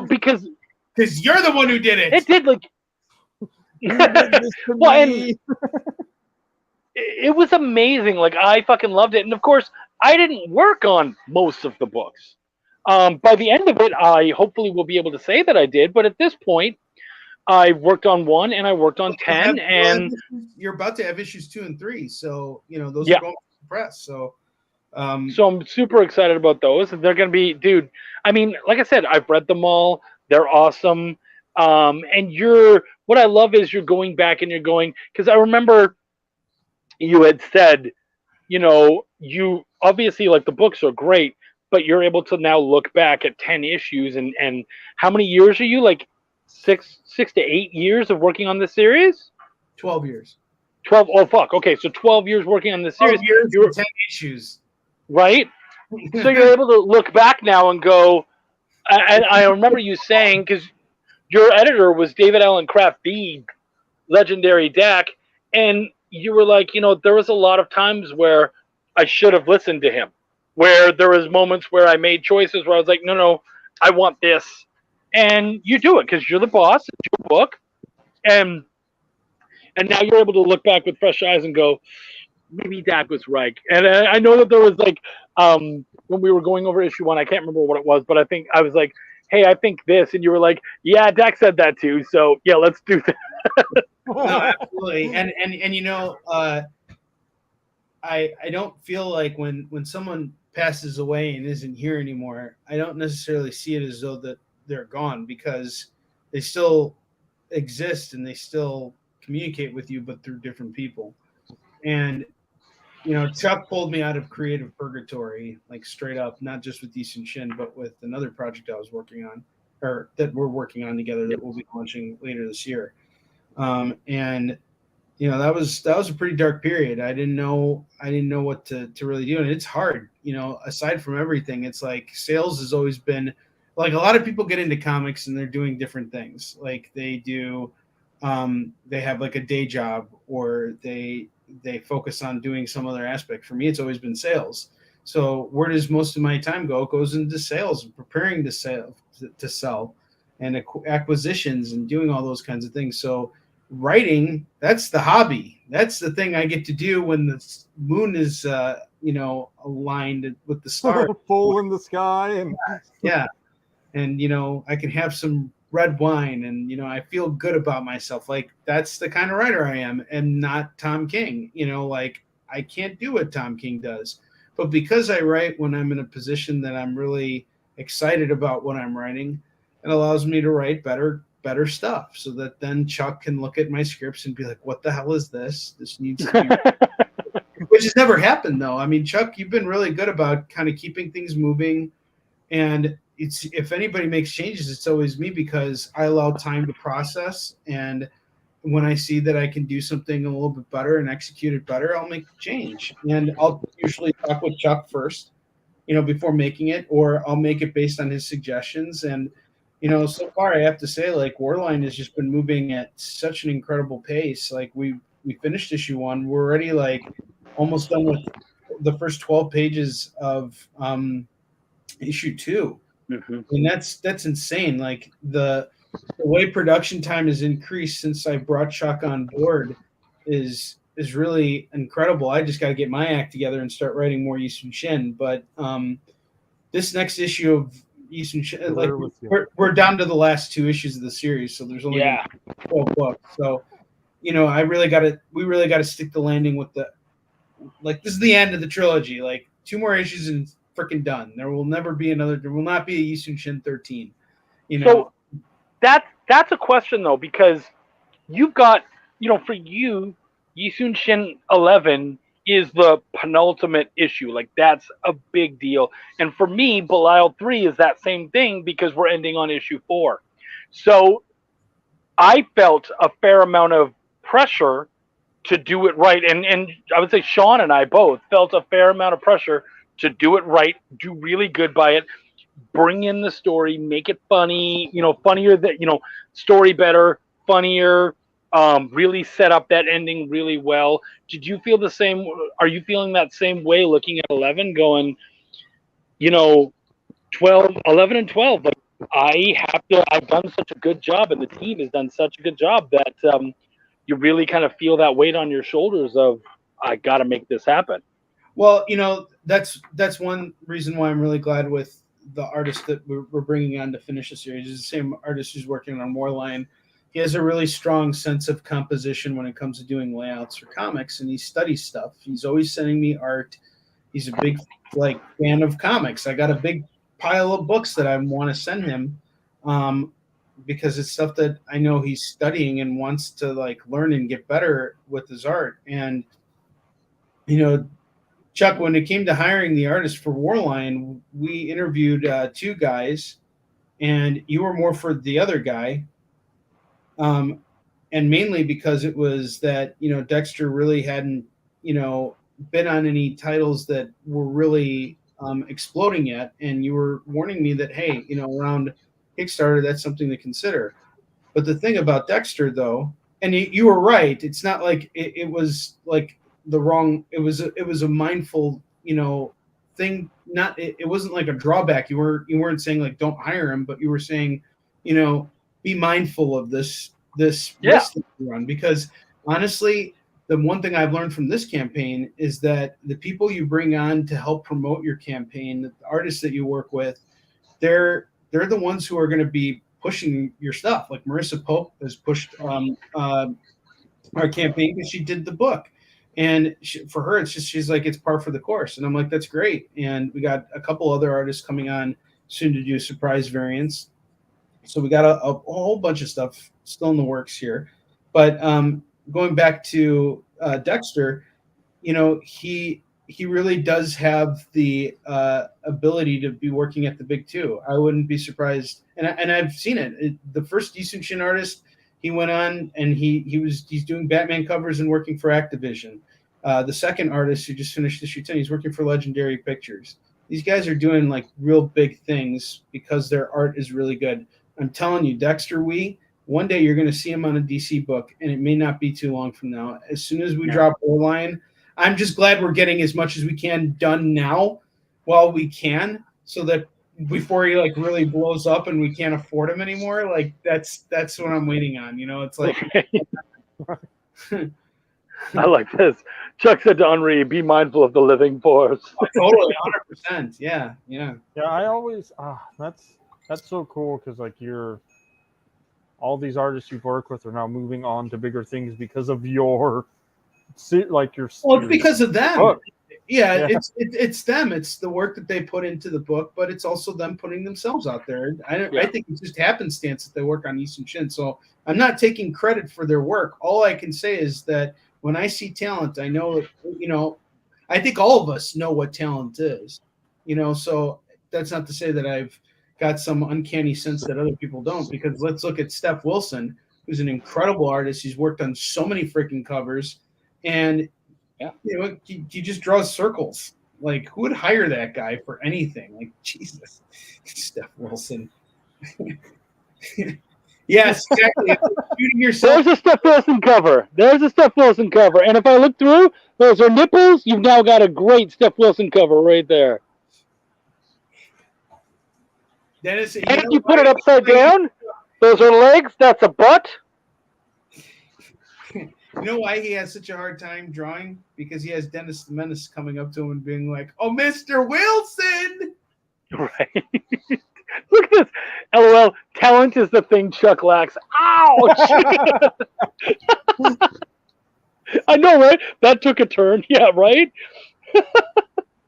Because you're the one who did it. It did well, and it was amazing. Like, I fucking loved it, and of course, I didn't work on most of the books. By the end of it, I hopefully will be able to say that I did. But at this point, I worked on 1 and I worked on 10, and you're about to have issues 2 and 3. So those are going to the press. So I'm super excited about those. They're going to be, dude. I mean, like I said, I've read them all. They're awesome. And what I love is you're going back and you're going, because I remember you had said, you obviously, like, the books are great, but you're able to now look back at 10 issues and how many years are you? Like 6 to 8 years of working on this series? 12 years. 12. Oh, fuck. Okay. So 12 years working on this series. 12 years, 10 issues. Right? So you're able to look back now and go, I remember you saying, because your editor was David Allen Kraft, the legendary Dak, and you were like, there was a lot of times where I should have listened to him, where there was moments where I made choices where I was like, no, I want this. And you do it because you're the boss, it's your book. And now you're able to look back with fresh eyes and go, maybe Dak was right. And I know that there was like, when we were going over issue 1, I can't remember what it was, but I think I was like, hey, I think this. And you were like, yeah, Dak said that too. So yeah, let's do that. No, absolutely. And I don't feel like when someone passes away and isn't here anymore, I don't necessarily see it as though that they're gone, because they still exist and they still communicate with you, but through different people. And Chuck pulled me out of creative purgatory, like straight up, not just with Easton Shin, but with another project I was working on, or that we're working on together, that we'll be launching later this year. And that was a pretty dark period. I didn't know what to really do, and it's hard. Aside from everything, it's like sales has always been like, a lot of people get into comics and they're doing different things. Like they do, they have like a day job, or they focus on doing some other aspect. For me, it's always been sales. So where does most of my time go? It goes into sales and preparing to sell and acquisitions and doing all those kinds of things. So writing, that's the hobby. That's the thing I get to do when the moon is aligned with the stars, full in the sky, and yeah. And I can have some red wine, and I feel good about myself. Like, that's the kind of writer I am, and not Tom King. Like, I can't do what Tom King does, but because I write when I'm in a position that I'm really excited about what I'm writing, it allows me to write better stuff, so that then Chuck can look at my scripts and be like, what the hell is this? This needs to be which has never happened, though. I mean, Chuck, you've been really good about kind of keeping things moving, and if anybody makes changes, it's always me, because I allow time to process, and when I see that I can do something a little bit better and execute it better, I'll make the change. And I'll usually talk with Chuck first, before making it, or I'll make it based on his suggestions. And so far, I have to say, like, Warline has just been moving at such an incredible pace. Like, we finished issue 1. We're already like almost done with the first 12 pages of issue 2. Mm-hmm. And that's insane. Like, the way production time has increased since I brought Chuck on board is really incredible. I just got to get my act together and start writing more Easton Shin. But this next issue of Easton Shin, like, we're down to the last 2 issues of the series, so there's only 12 books. So we really got to stick the landing with this is the end of the trilogy. Like, 2 more issues and freaking done. There will not be a Easton Shin 13. So that's a question, though, because you've got, for you, Easton Shin 11 is the penultimate issue. Like, that's a big deal. And for me, Belial 3 is that same thing, because we're ending on issue 4. So I felt a fair amount of pressure to do it right. And I would say Sean and I both felt a fair amount of pressure to do it right, do really good by it, bring in the story, make it funny, funnier, story better, funnier, really set up that ending really well. Did you feel the same? Are you feeling that same way looking at 11 going, 12, 11 and 12? Like, I've done such a good job, and the team has done such a good job that you really kind of feel that weight on your shoulders of, I got to make this happen. Well, that's one reason why I'm really glad with the artist that we're bringing on to finish the series. Is the same artist who's working on Warline. He has a really strong sense of composition when it comes to doing layouts for comics, and he studies stuff. He's always sending me art. He's a big fan of comics. I got a big pile of books that I want to send him, because it's stuff that I know he's studying and wants to learn and get better with his art. And Chuck, when it came to hiring the artist for Warline, we interviewed 2 guys, and you were more for the other guy. And mainly because it was that, Dexter really hadn't, been on any titles that were really exploding yet. And you were warning me that, hey, around Kickstarter, that's something to consider. But the thing about Dexter, though, and you were right, it's not like it was like the wrong, it was a mindful, thing. Not, it wasn't like a drawback. You weren't saying like, don't hire him, but you were saying, be mindful of this risk that you run, because honestly, the one thing I've learned from this campaign is that the people you bring on to help promote your campaign, the artists that you work with, they're the ones who are going to be pushing your stuff. Like Marissa Pope has pushed our campaign because she did the book. And for her, it's just, she's like, it's par for the course. And I'm like, that's great. And we got a couple other artists coming on soon to do surprise variants. So we got a whole bunch of stuff still in the works here. But going back to Dexter, he really does have the ability to be working at the big two. I wouldn't be surprised, and I've seen it. The first Yi Sun-shin artist, he went on and he's doing Batman covers and working for Activision. The second artist who just finished issue 10, he's working for Legendary Pictures. These guys are doing like real big things because their art is really good. I'm telling you, Dexter one day you're going to see him on a DC book, and it may not be too long from now. As soon as we drop Warline, I'm just glad we're getting as much as we can done now while we can, so that before he like really blows up and we can't afford him anymore, like that's what I'm waiting on. It's like I like this. Chuck said to Henri, be mindful of the living force. Totally, 100%. Yeah. I always that's so cool, because like all these artists you've worked with are now moving on to bigger things because of your it's because of them. Book. Yeah. It's them. It's the work that they put into the book, but it's also them putting themselves out there. I think it's just happenstance that they work on Yi Sun-shin. So I'm not taking credit for their work. All I can say is that when I see talent, I know, I think all of us know what talent is, so that's not to say that I've got some uncanny sense that other people don't, because let's look at Steph Wilson, who's an incredible artist. He's worked on so many freaking covers, and he just draws circles. Like, who would hire that guy for anything? Like, Jesus, Steph Wilson. Yes, exactly. Shooting yourself. There's a Steph Wilson cover. And if I look through, those are nipples. You've now got a great Steph Wilson cover right there. Dennis, and if you put it upside down, those are legs. That's a butt. You know why he has such a hard time drawing? Because he has Dennis the Menace coming up to him and being like, "Oh, Mr. Wilson!" Right. Look at this. LOL. Talent is the thing Chuck lacks. Ouch! I know, right? That took a turn. Yeah, right?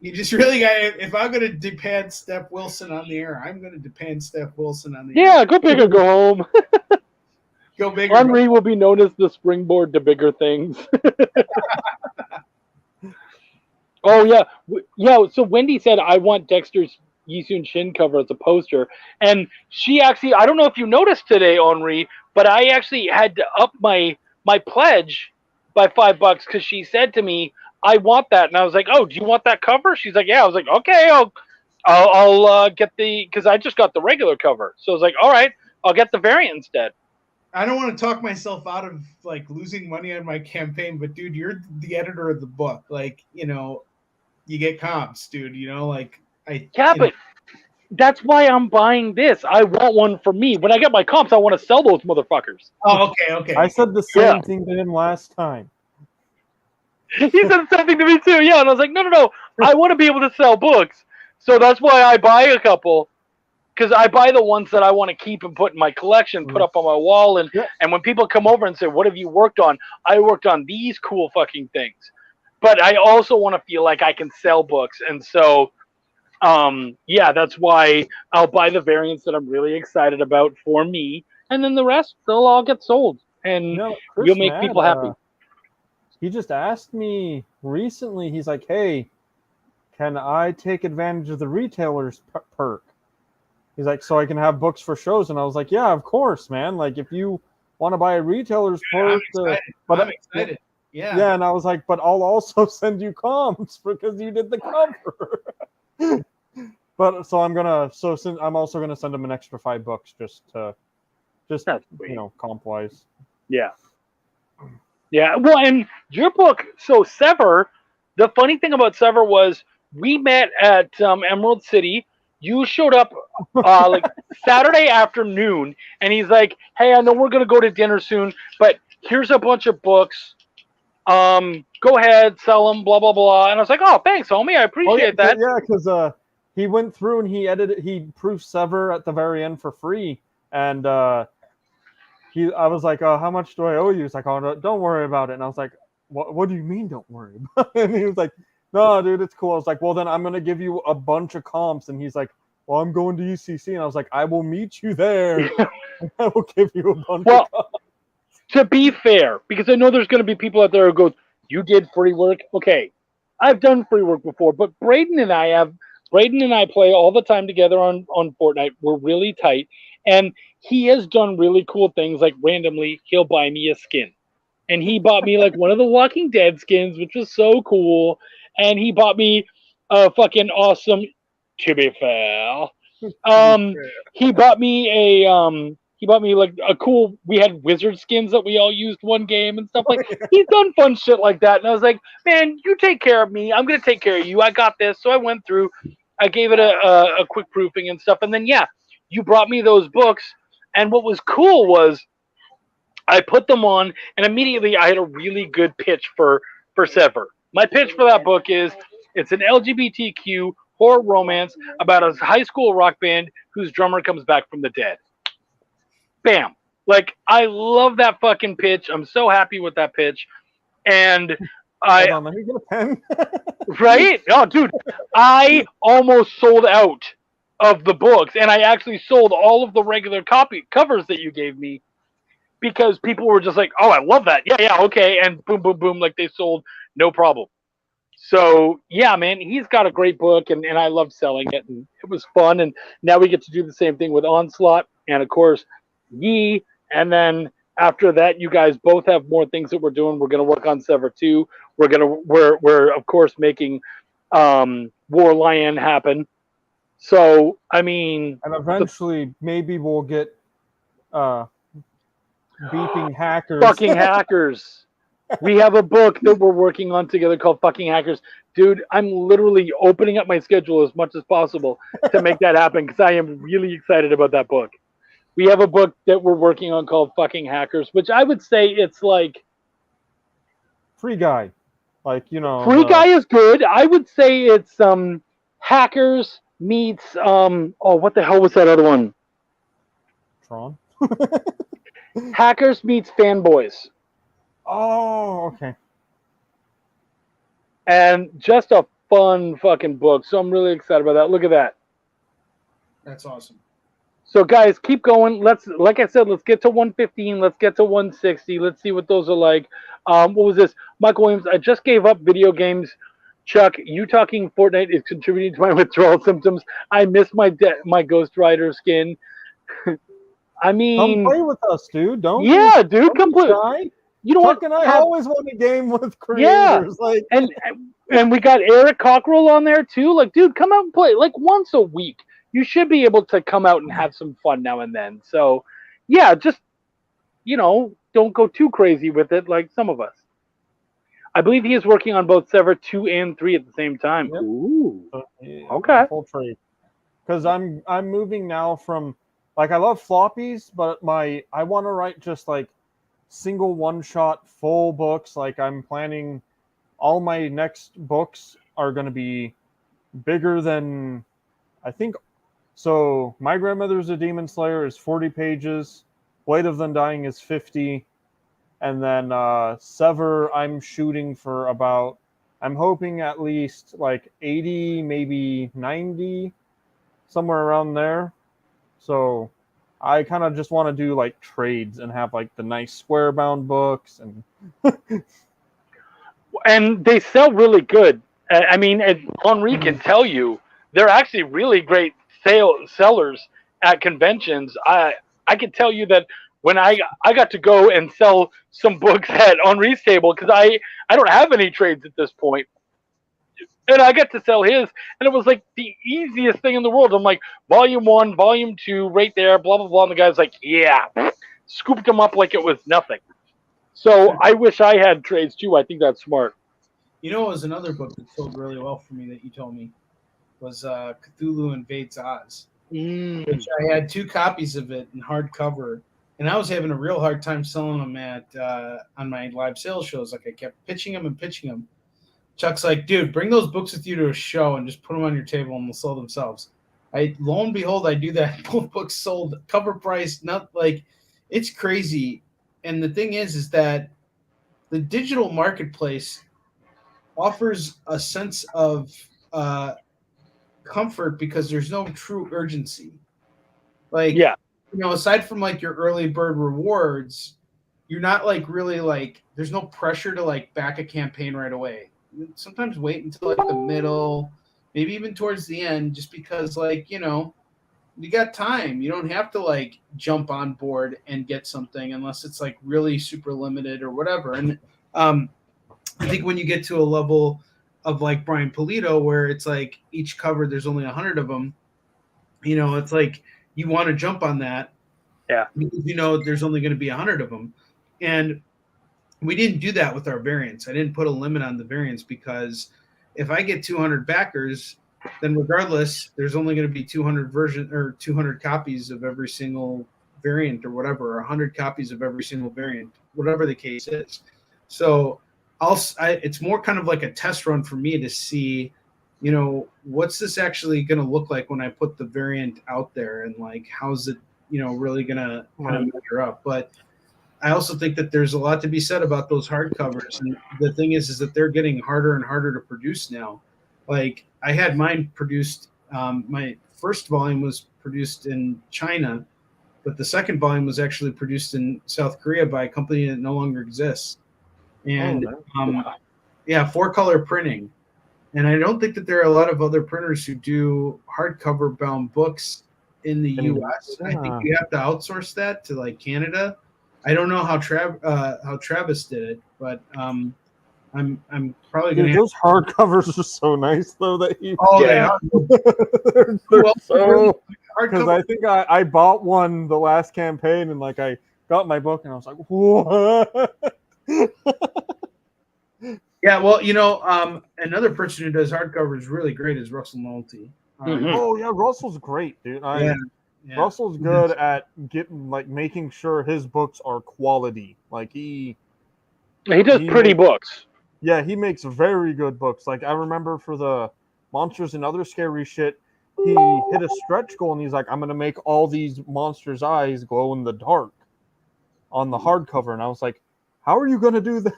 You just really got. If I'm going to depend Steph Wilson on the air, I'm going to depend Steph Wilson on the air. Yeah, go big or go home. Go big. Henri will be known as the springboard to bigger things. Oh yeah, So Wendy said, "I want Dexter's Yi Sun-shin cover as a poster," and she actually—I don't know if you noticed today, Henri, but I actually had to up my pledge by $5 because she said to me, "I want that," and I was like, "Oh, do you want that cover?" She's like, "Yeah." I was like, "Okay, I'll get because I just got the regular cover." So I was like, "All right, I'll get the variant instead." I don't want to talk myself out of like losing money on my campaign, but dude, you're the editor of the book. Like, you get comps, dude. But that's why I'm buying this. I want one for me. When I get my comps, I want to sell those motherfuckers. Oh, okay. I said the same thing to him last time. He said something to me too. Yeah, and I was like, no. I want to be able to sell books, so that's why I buy a couple. Because I buy the ones that I want to keep and put in my collection, put up on my wall, and when people come over and say, "What have you worked on?" I worked on these cool fucking things. But I also want to feel like I can sell books, and so, that's why I'll buy the variants that I'm really excited about for me, and then the rest they'll all get sold, and you'll make people happy. He just asked me recently. He's like, "Hey, can I take advantage of the retailer's perk?" He's like, "So I can have books for shows," and I was like, "Yeah, of course, man. Like, if you want to buy a retailer's perk, I'm excited. Yeah, and I was like, "But I'll also send you comps because you did the cover." But so I'm also gonna send him an extra $5 just comp wise. Yeah. Well, and your book, so Sever. The funny thing about Sever was we met at Emerald City. You showed up like Saturday afternoon, and he's like, "Hey, I know we're gonna go to dinner soon, but here's a bunch of books. Go ahead, sell them, blah blah blah." And I was like, "Oh, thanks, homie. I appreciate that." Yeah, because he went through and he proofed Sever at the very end for free, and I was like, "How much do I owe you?" He's like, "Oh, don't worry about it." And I was like, what do you mean, don't worry about it? And he was like, no, dude, it's cool. I was like, well, then I'm going to give you a bunch of comps. And he's like, well, I'm going to UCC. And I was like, I will meet you there. I will give you a bunch of comps. To be fair, because I know there's going to be people out there who go, you did free work? Okay, I've done free work before, but Braden and I play all the time together on Fortnite. We're really tight. And he has done really cool things, like randomly, he'll buy me a skin. And he bought me like one of the Walking Dead skins, which was so cool. And he bought me a fucking awesome, to be fair. He bought me like a cool, we had wizard skins that we all used one game and stuff like he's done fun shit like that. And I was like, man, you take care of me. I'm going to take care of you. I got this. So I went through, I gave it a quick proofing and stuff. And then, yeah, you brought me those books. And what was cool was I put them on and immediately I had a really good pitch for Sever. My pitch for that book is it's an LGBTQ horror romance about a high school rock band whose drummer comes back from the dead. Bam. Like, I love that fucking pitch. I'm so happy with that pitch. And Hold on, let me get a pen. Right? Oh, dude, I almost sold out of the books, and I actually sold all of the regular covers that you gave me because people were just like, oh, I love that. Yeah, okay. And boom, boom, boom, like they sold, no problem. So, yeah, man, he's got a great book, and I love selling it, and it was fun. And now we get to do the same thing with Onslaught, and, of course, Ye. And then after that, you guys both have more things that we're doing. We're going to work on Sever 2. We're of course making War Lion happen. So I mean, and eventually maybe we'll get beeping hackers. Fucking hackers. We have a book that we're working on together called Fucking Hackers. Dude, I'm literally opening up my schedule as much as possible to make that happen because I am really excited about that book. We have a book that we're working on called Fucking Hackers, which I would say it's like Free Guy. Like, you know. Free Guy is good. I would say it's Hackers meets what the hell was that other one? Tron. Hackers meets Fanboys. Oh, okay. And just a fun fucking book. So I'm really excited about that. Look at that. That's awesome. So guys, keep going. Like I said, let's get to 115. Let's get to 160. Let's see what those are like. What was this? Michael Williams, I just gave up video games. Chuck, you talking Fortnite is contributing to my withdrawal symptoms. I miss my Ghost Rider skin. I mean, come play with us, dude. Yeah, dude, come play. You know Chuck what? and I always want a game with creators. Yeah. Like, and we got Eric Cockrell on there too. Like, dude, come out and play like once a week. You should be able to come out and have some fun now and then. So, yeah, just, don't go too crazy with it like some of us. I believe he is working on both Sever 2 and 3 at the same time. Yep. Ooh. Okay. Full trade. Because I'm moving now from, like, I love floppies, but I want to write just, like, single one-shot full books. Like, I'm planning all my next books are going to be bigger than, I think. So My Grandmother's a Demon Slayer is 40 pages. Blade of the Undying is 50. And then Sever, I'm shooting for about, I'm hoping at least like 80, maybe 90, somewhere around there. So I kind of just want to do like trades and have like the nice square bound books. And they sell really good. I mean, Henri can tell you, they're actually really great sellers at conventions. I can tell you that when I got to go and sell some books at Henri's table, because I don't have any trades at this point, and I got to sell his, and it was like the easiest thing in the world. I'm like, volume 1, volume 2, right there, blah, blah, blah. And the guy's like, yeah, scooped them up like it was nothing. So I wish I had trades too. I think that's smart. You know, it was another book that sold really well for me that you told me was Cthulhu Invades Oz, which I had 2 copies of it in hardcover, and I was having a real hard time selling them at on my live sales shows. Like I kept pitching them. Chuck's like, dude, bring those books with you to a show and just put them on your table and they'll sell themselves. Lo and behold, I do that. Both books sold, cover price, not like, it's crazy. And the thing is that the digital marketplace offers a sense of comfort because there's no true urgency. Like, aside from like your early bird rewards, you're not like really like there's no pressure to like back a campaign right away. Sometimes wait until like the middle, maybe even towards the end, just because like, you got time. You don't have to like jump on board and get something unless it's like really super limited or whatever. And I think when you get to a level of like Brian Pulido, where it's like each cover, there's only 100 of them, it's like you want to jump on that. Yeah. Because there's only going to be 100 of them. And we didn't do that with our variants. I didn't put a limit on the variants because if I get 200 backers, then regardless, there's only going to be 200 copies of every single variant or whatever, or 100 copies of every single variant, whatever the case is. So it's more kind of like a test run for me to see, what's this actually going to look like when I put the variant out there, and like, how's it, really going to kind of measure up. But I also think that there's a lot to be said about those hardcovers. And the thing is that they're getting harder and harder to produce now. Like, I had mine produced, my first volume was produced in China, but the second volume was actually produced in South Korea by a company that no longer exists. And 4-color printing. And I don't think that there are a lot of other printers who do hardcover bound books in the US. I think you have to outsource that to like Canada. I don't know how Travis did it, but I'm probably going to. Those hardcovers are so nice though that he. Oh, yeah. they're so. Because I think I bought one the last campaign, and like I got my book and I was like, what? Yeah, well, another person who does hardcovers really great is Russell Nolte. Oh yeah, Russell's great, dude. Russell's good at making sure his books are quality. Like he does pretty books. Yeah, he makes very good books. Like I remember for the Monsters and Other Scary Shit, he hit a stretch goal and he's like, I'm gonna make all these monsters' eyes glow in the dark on the hardcover. And I was like, how are you gonna do that?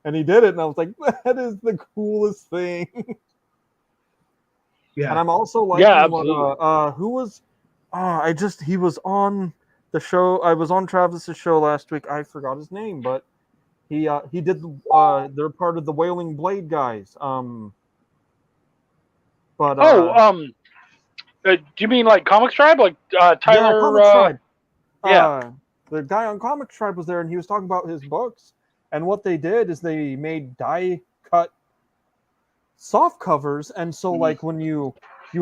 And he did it, and I was like, that is the coolest thing. Yeah. And I'm also liking who was he was on the show. I was on Travis's show last week. I forgot his name, but he did they're part of the Wailing Blade guys. Do you mean like Comics Tribe? Like Tyler? Yeah, Comics Tribe. Yeah. The guy on Comics Tribe was there, and he was talking about his books. And what they did is they made die-cut soft covers, and so like when you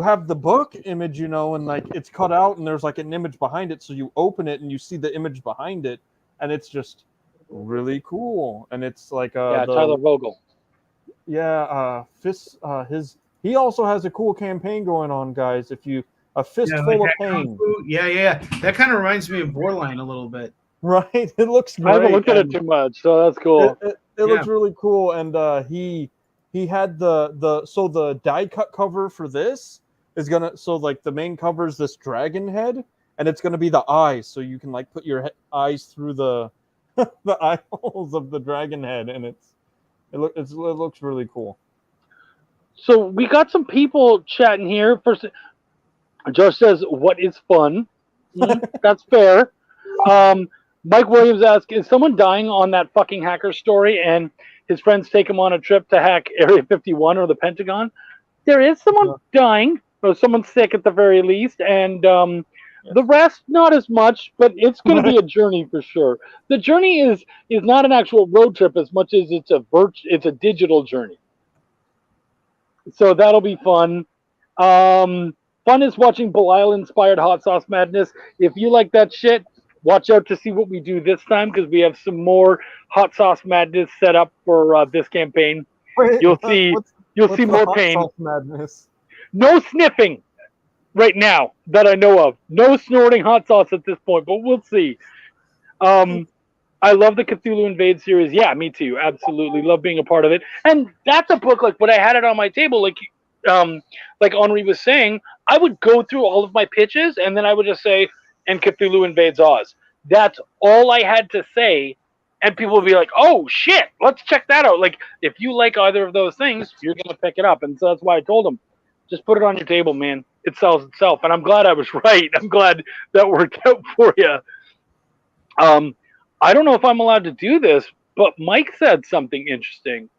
have the book image, and like it's cut out, and there's like an image behind it, so you open it and you see the image behind it, and it's just really cool. And it's like Tyler Vogel. Yeah, he also has a cool campaign going on, guys. If you a fistful of pain. Yeah. That kind of reminds me of Warline a little bit. Right, it looks great. I haven't looked at it too much, so that's cool. It looks really cool, and he had the die cut cover for this is gonna the main cover is this dragon head, and it's gonna be the eyes, so you can like put your eyes through the the eyeballs of the dragon head, and it looks really cool. So we got some people chatting here. First, Josh says, "What is fun?" That's fair. Mike Williams asks, is someone dying on that fucking hacker story and his friends take him on a trip to hack Area 51 or the Pentagon? There is someone dying, or someone sick at the very least, and the rest, not as much, but it's going to be a journey for sure. The journey is not an actual road trip as much as it's a digital journey. So that'll be fun. Fun is watching Belial-inspired hot sauce madness. If you like that shit, watch out to see what we do this time, because we have some more hot sauce madness set up for this campaign. You'll see more pain. Hot sauce madness? No sniffing right now that I know of. No snorting hot sauce at this point, but we'll see. I love the Cthulhu Invades series. Yeah, me too. Absolutely love being a part of it. And that's a book like when I had it on my table, like Henri was saying, I would go through all of my pitches and then I would just say, and Cthulhu Invades Oz. That's all I had to say, and people will be like, "Oh shit, let's check that out." Like, if you like either of those things, you're gonna pick it up, and so that's why I told him, just put it on your table, man. It sells itself, and I'm glad I was right. I'm glad that worked out for you. I don't know if I'm allowed to do this, but Mike said something interesting.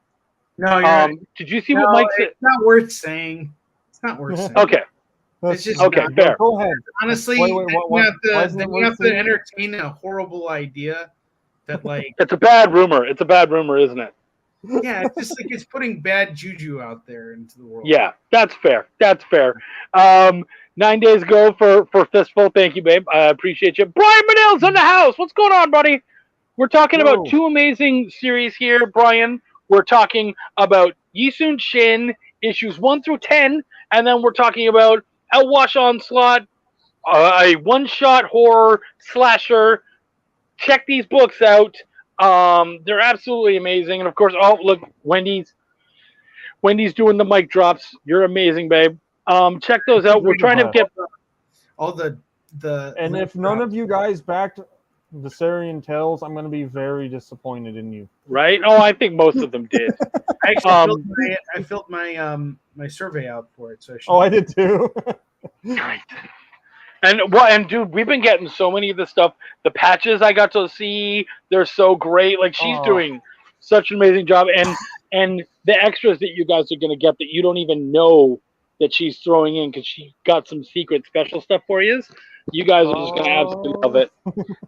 No, did you see what Mike said? It's not worth saying. It's not worth saying. Okay. It's just okay. not. Fair. Go ahead. Honestly, you have to entertain a horrible idea that, like, it's a bad rumor. It's a bad rumor, isn't it? Yeah, it's just like it's putting bad juju out there into the world. Yeah, that's fair. That's fair. 9 days ago for Fistful. Thank you, babe. I appreciate you. Brian Manel's in the house. What's going on, buddy? We're talking about two amazing series here, Brian. We're talking about Yisun Shin, issues 1 through 10, and then we're talking about Outwash Onslaught, a one-shot horror slasher. Check these books out. They're absolutely amazing. And, of course, oh, look, Wendy's doing the mic drops. You're amazing, babe. Check those out. We're trying to get all the and if none of you guys backed the Syrian Tales, I'm going to be very disappointed in you. Right? Oh, I think most of them did. Actually, I filled my survey out for it. So I did too. Right. And dude, we've been getting so many of the stuff. The patches I got to see, they're so great. Like, she's doing such an amazing job, and the extras that you guys are going to get that you don't even know that she's throwing in, because she got some secret special stuff for you. You guys are just going to absolutely love it.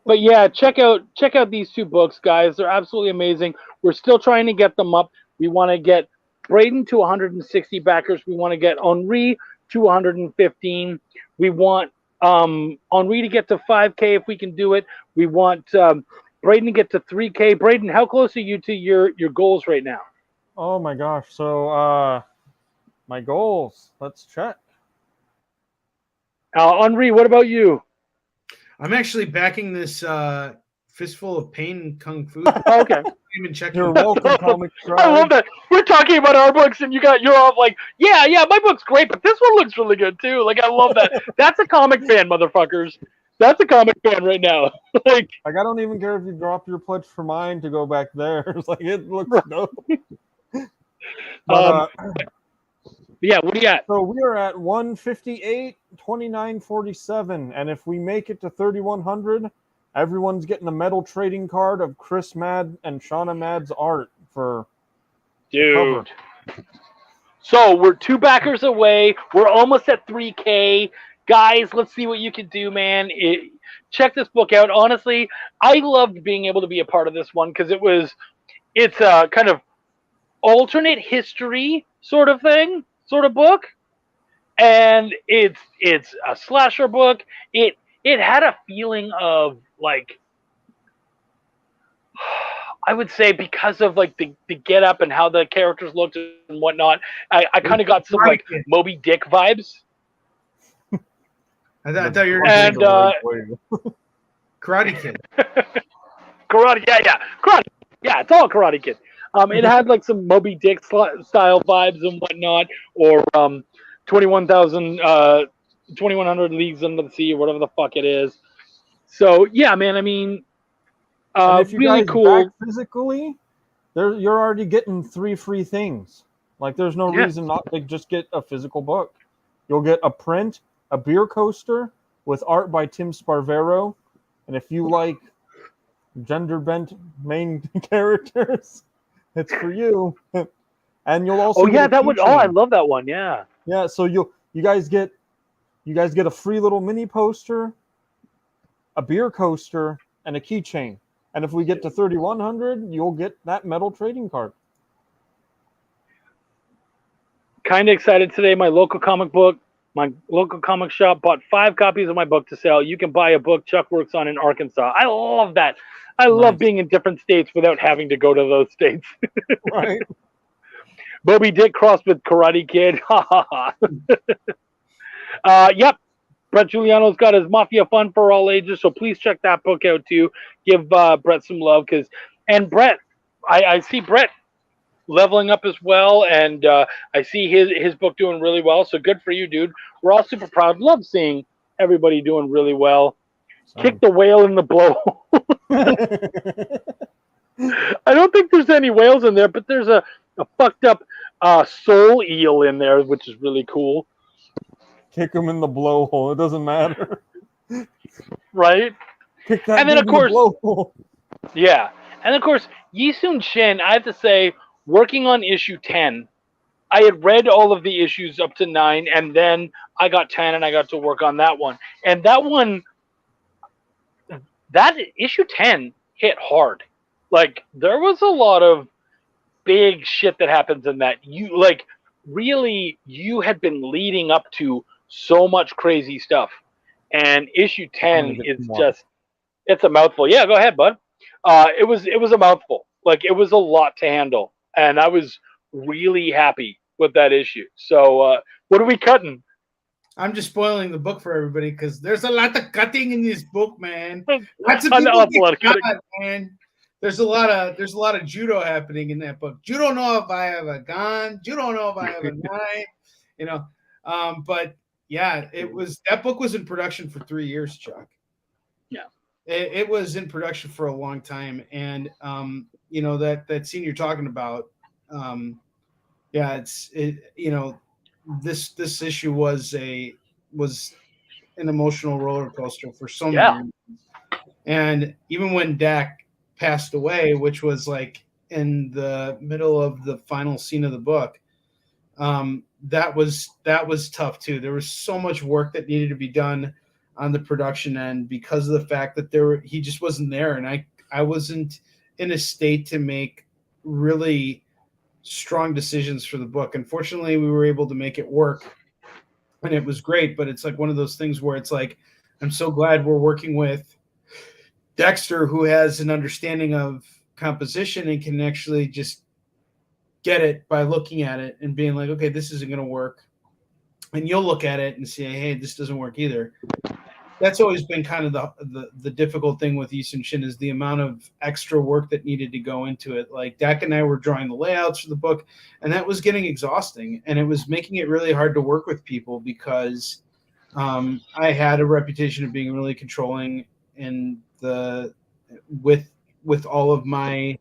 But yeah, check out these two books, guys. They're absolutely amazing. We're still trying to get them up. We want to get Braden to 160 backers. We want to get Henri to 115. We want Henri to get to 5K if we can do it. We want Braden to get to 3K. Braden, how close are you to your goals right now? Oh my gosh. So my goals. Let's check. Henri, what about you? I'm actually backing this Fistful of Pain Kung Fu. Okay. Even checking. You're welcome, Comic Tribe. I love that. We're talking about our books, and you're all like, yeah, my book's great, but this one looks really good too. Like, I love that. That's a comic fan, motherfuckers. That's a comic fan right now. Like, I don't even care if you drop your pledge for mine to go back there. It's like, it looks dope. But, yeah, what do you got? So we are at 158, 29.47, and if we make it to 3,100, everyone's getting a metal trading card of Chris Mad and Shauna Mad's art for dude. So we're 2 backers away. We're almost at 3K. Guys, let's see what you can do, man. Check this book out. Honestly, I loved being able to be a part of this one, because it's a kind of alternate history sort of book, and it's a slasher book. It had a feeling of, like, I would say, because of like the get up and how the characters looked and whatnot, I kind of got some like Moby Dick vibes. I thought you were going to go Karate Kid. Karate, yeah, Karate, yeah, it's all Karate Kid. It had like some Moby Dick style vibes and whatnot, or 2100 Leagues Under the Sea, or whatever the fuck it is. So yeah, man. I mean, if you really guys cool. back physically, you're already getting 3 free things. Like, there's no reason not to just get a physical book. You'll get a print, a beer coaster with art by Tim Sparvero, and if you like gender bent main characters, it's for you. And you'll also that one. I love that one. Yeah. Yeah. So you guys get a free little mini poster, a beer coaster, and a keychain. And if we get to 3,100, you'll get that metal trading card. Kind of excited today. My local comic shop bought 5 copies of my book to sell. You can buy a book Chuck works on in Arkansas. I love that. I love being in different states without having to go to those states. Right. Moby Dick crossed with Karate Kid. Ha ha ha. Yep. Brett Giuliano's got his Mafia Fun for All Ages, so please check that book out too. Give Brett some love, and Brett, I see Brett leveling up as well, and I see his book doing really well. So good for you, dude. We're all super proud. Love seeing everybody doing really well. Kick the whale in the blow. I don't think there's any whales in there, but there's a fucked up soul eel in there, which is really cool. Kick him in the blowhole. It doesn't matter. Right? Kick that And then, dude of course, in the blowhole. yeah. And of course, Yi-Sun Shin, I have to say, working on issue 10, I had read all of the issues up to 9, and then I got 10 and I got to work on that one. And that one, that issue 10 hit hard. Like, there was a lot of big shit that happens in that. You, like, really, you had been leading up to so much crazy stuff. And issue 10 is just, it's a mouthful. Yeah, go ahead, bud. It was a mouthful. Like, it was a lot to handle. And I was really happy with that issue. So, what are we cutting? I'm just spoiling the book for everybody because there's a lot of cutting in this book, man. Lots of An people awful lot of get cutting. cut, man. There's a lot of judo happening in that book. You don't know if I have a gun. You don't know if I have a knife. You know, but yeah, that book was in production for 3 years, Chuck. Yeah, it was in production for a long time, and you know that scene you're talking about. Yeah, this issue was an emotional roller coaster for so many reasons. And even when Dak passed away, which was like in the middle of the final scene of the book, that was tough too. There was so much work that needed to be done on the production end because of the fact that he just wasn't there, and I wasn't in a state to make really strong decisions for the book. Unfortunately, we were able to make it work, and it was great, but it's like one of those things where it's like, I'm so glad we're working with Dexter, who has an understanding of composition and can actually just get it by looking at it and being like, okay, this isn't going to work. And you'll look at it and say, hey, this doesn't work either. That's always been kind of the difficult thing with Yi-Sun Shin is the amount of extra work that needed to go into it. Like Dak and I were drawing the layouts for the book, and that was getting exhausting, and it was making it really hard to work with people because I had a reputation of being really controlling in with all of my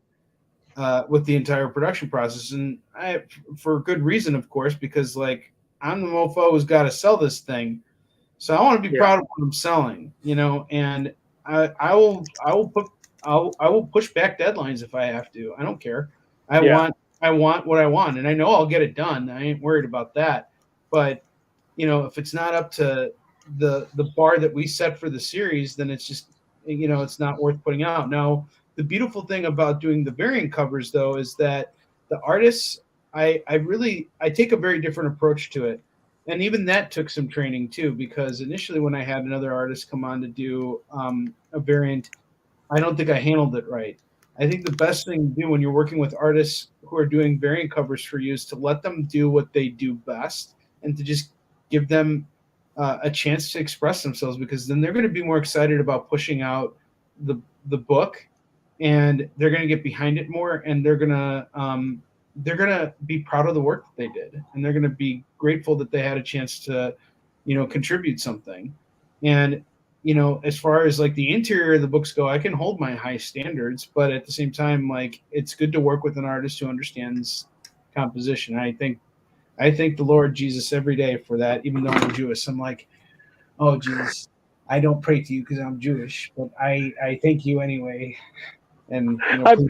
with the entire production process, and I, for good reason, of course, because like I'm the mofo who's got to sell this thing. So I want to be proud of what I'm selling, you know, and I will push back deadlines if I have to. I don't care. I want what I want, and I know I'll get it done. I ain't worried about that. But you know, if it's not up to the bar that we set for the series, then it's just, you know, it's not worth putting out. Now, the beautiful thing about doing the variant covers though is that the artists, I take a very different approach to it. And even that took some training too, because initially when I had another artist come on to do a variant, I don't think I handled it right. I think the best thing to do when you're working with artists who are doing variant covers for you is to let them do what they do best and to just give them a chance to express themselves, because then they're going to be more excited about pushing out the book, and they're going to get behind it more, and they're going to be proud of the work that they did, and they're going to be grateful that they had a chance to, you know, contribute something. And, you know, as far as like the interior of the books go, I can hold my high standards, but at the same time, like, it's good to work with an artist who understands composition. I thank the Lord Jesus every day for that, even though I'm Jewish. I'm like, oh, Jesus, I don't pray to you because I'm Jewish, but I thank you anyway. And, you know,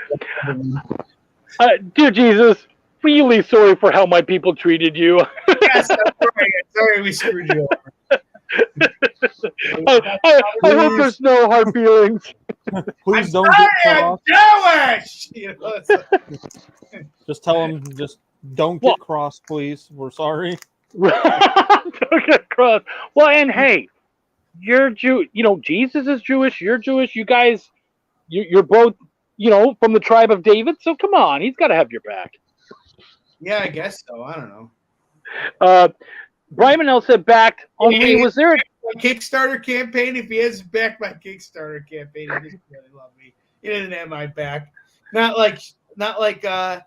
dear Jesus, really sorry for how my people treated you. Yes, sorry we screwed you over. I hope there's no hard feelings. Please don't get cross. I'm Jewish! You know, just tell them, just don't get cross, please. We're sorry. Don't get cross. Well, and hey, you're Jew. You know, Jesus is Jewish. You're Jewish. You guys, you're both, you know, from the tribe of David. So come on, he's got to have your back. Yeah, I guess so. I don't know. Brian Manell said backed. Henri, was there a Kickstarter campaign? If he hasn't backed my Kickstarter campaign, he doesn't really love me. He didn't have my back. Not like Brian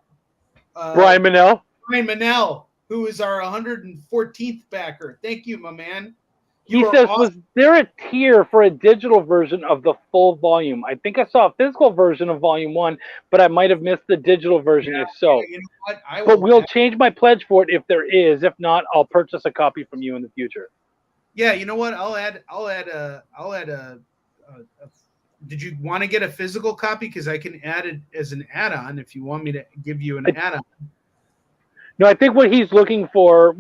Manell. Brian Manell, who is our 114th backer. Thank you, my man. He says, was there a tier for a digital version of the full volume? I think I saw a physical version of Volume 1, but I might have missed the digital version if so. You know what? But we'll change my pledge for it if there is. If not, I'll purchase a copy from you in the future. Yeah, you know what? I'll add a did you want to get a physical copy? Because I can add it as an add-on if you want me to give you an add-on. No, I think what he's looking for,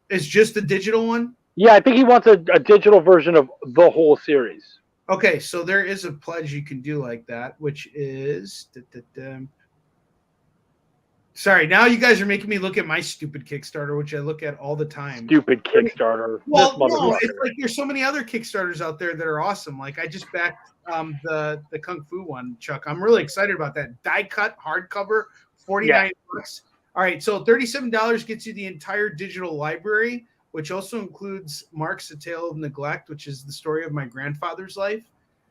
is just the digital one? Yeah, I think he wants a digital version of the whole series. Okay, so there is a pledge you can do like that, which is... Sorry, now you guys are making me look at my stupid Kickstarter, which I look at all the time. Stupid Kickstarter. Well, no, it's like there's so many other Kickstarters out there that are awesome. Like I just backed the Kung Fu one, Chuck. I'm really excited about that. Die cut hardcover, $49. All right, so $37 gets you the entire digital library, which also includes Mark's A Tale of Neglect, which is the story of my grandfather's life.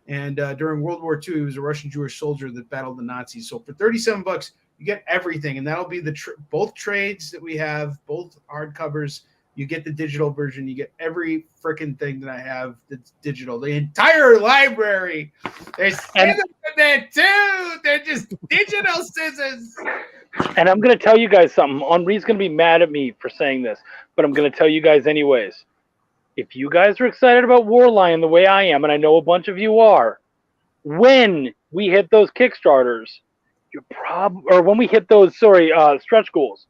And during World War II, he was a Russian Jewish soldier that battled the Nazis. So for $37, you get everything, and that'll be both trades that we have, both hardcovers. You get the digital version. You get every freaking thing that I have that's digital. The entire library. There's scissors in there too. They're just digital scissors. And I'm going to tell you guys something. Henri's going to be mad at me for saying this, but I'm going to tell you guys anyways. If you guys are excited about Warlion the way I am, and I know a bunch of you are, when we hit those Kickstarters, when we hit those, stretch goals,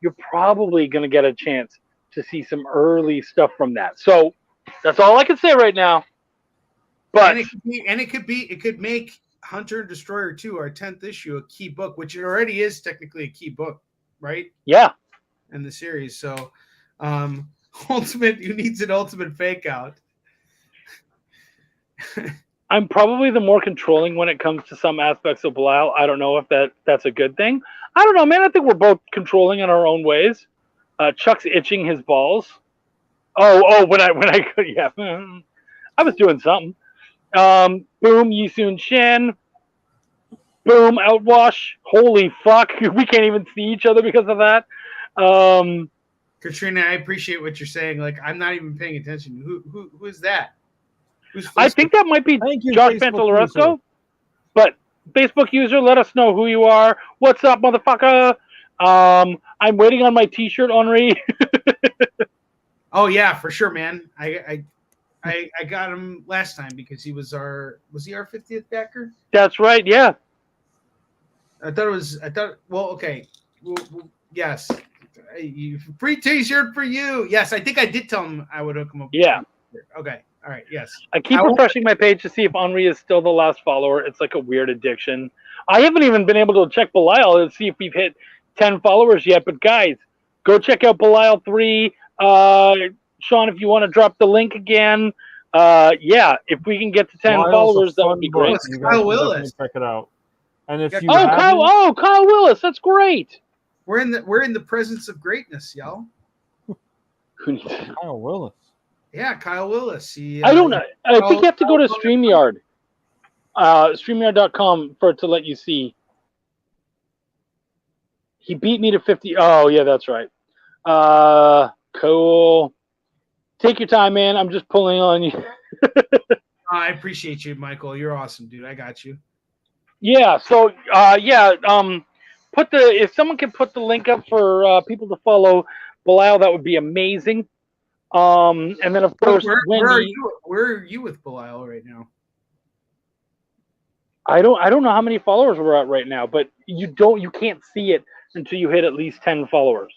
you're probably going to get a chance to see some early stuff from that. So that's all I can say right now. But it could make Hunter and Destroyer 2, our 10th issue, a key book, which it already is technically a key book, right? Yeah. In the series. So Ultimate, who needs an Ultimate Fake Out? I'm probably the more controlling when it comes to some aspects of Belial. I don't know if that's a good thing. I don't know, man. I think we're both controlling in our own ways. Chuck's itching his balls. When I yeah, I was doing something. Boom, Yisun Shin. Boom, Outwash. Holy fuck, we can't even see each other because of that. Katrina, I appreciate what you're saying. Like, I'm not even paying attention. Who is that? I think that might be Josh Pantaloresco. But Facebook user, let us know who you are. What's up, motherfucker? I'm waiting on my T-shirt, Henri. Oh yeah, for sure, man. I got him last time because he was our 50th backer? That's right, yeah. Well, okay. Yes. Free T-shirt for you. Yes, I think I did tell him I would hook him up. Yeah. Okay. All right. Yes. I keep refreshing my page to see if Henri is still the last follower. It's like a weird addiction. I haven't even been able to check Belial and see if we've hit 10 followers yet. But guys, go check out Belial 3. Sean, if you want to drop the link again. Yeah, if we can get to 10 followers, that would be great. Kyle Willis. Check it out. And if you Kyle Willis, that's great. We're in the presence of greatness, y'all. Kyle Willis. Yeah, Kyle Willis. I don't know. I think you have to go to StreamYard. StreamYard.com for it to let you see. He beat me to 50. Oh, yeah, that's right. Cool. Take your time, man. I'm just pulling on you. I appreciate you, Michael. You're awesome, dude. I got you. Yeah. So, if someone can put the link up for people to follow Belial, that would be amazing. And then of course, where are you with Belial right now? I don't know how many followers we're at right now, but you can't see it until you hit at least 10 followers.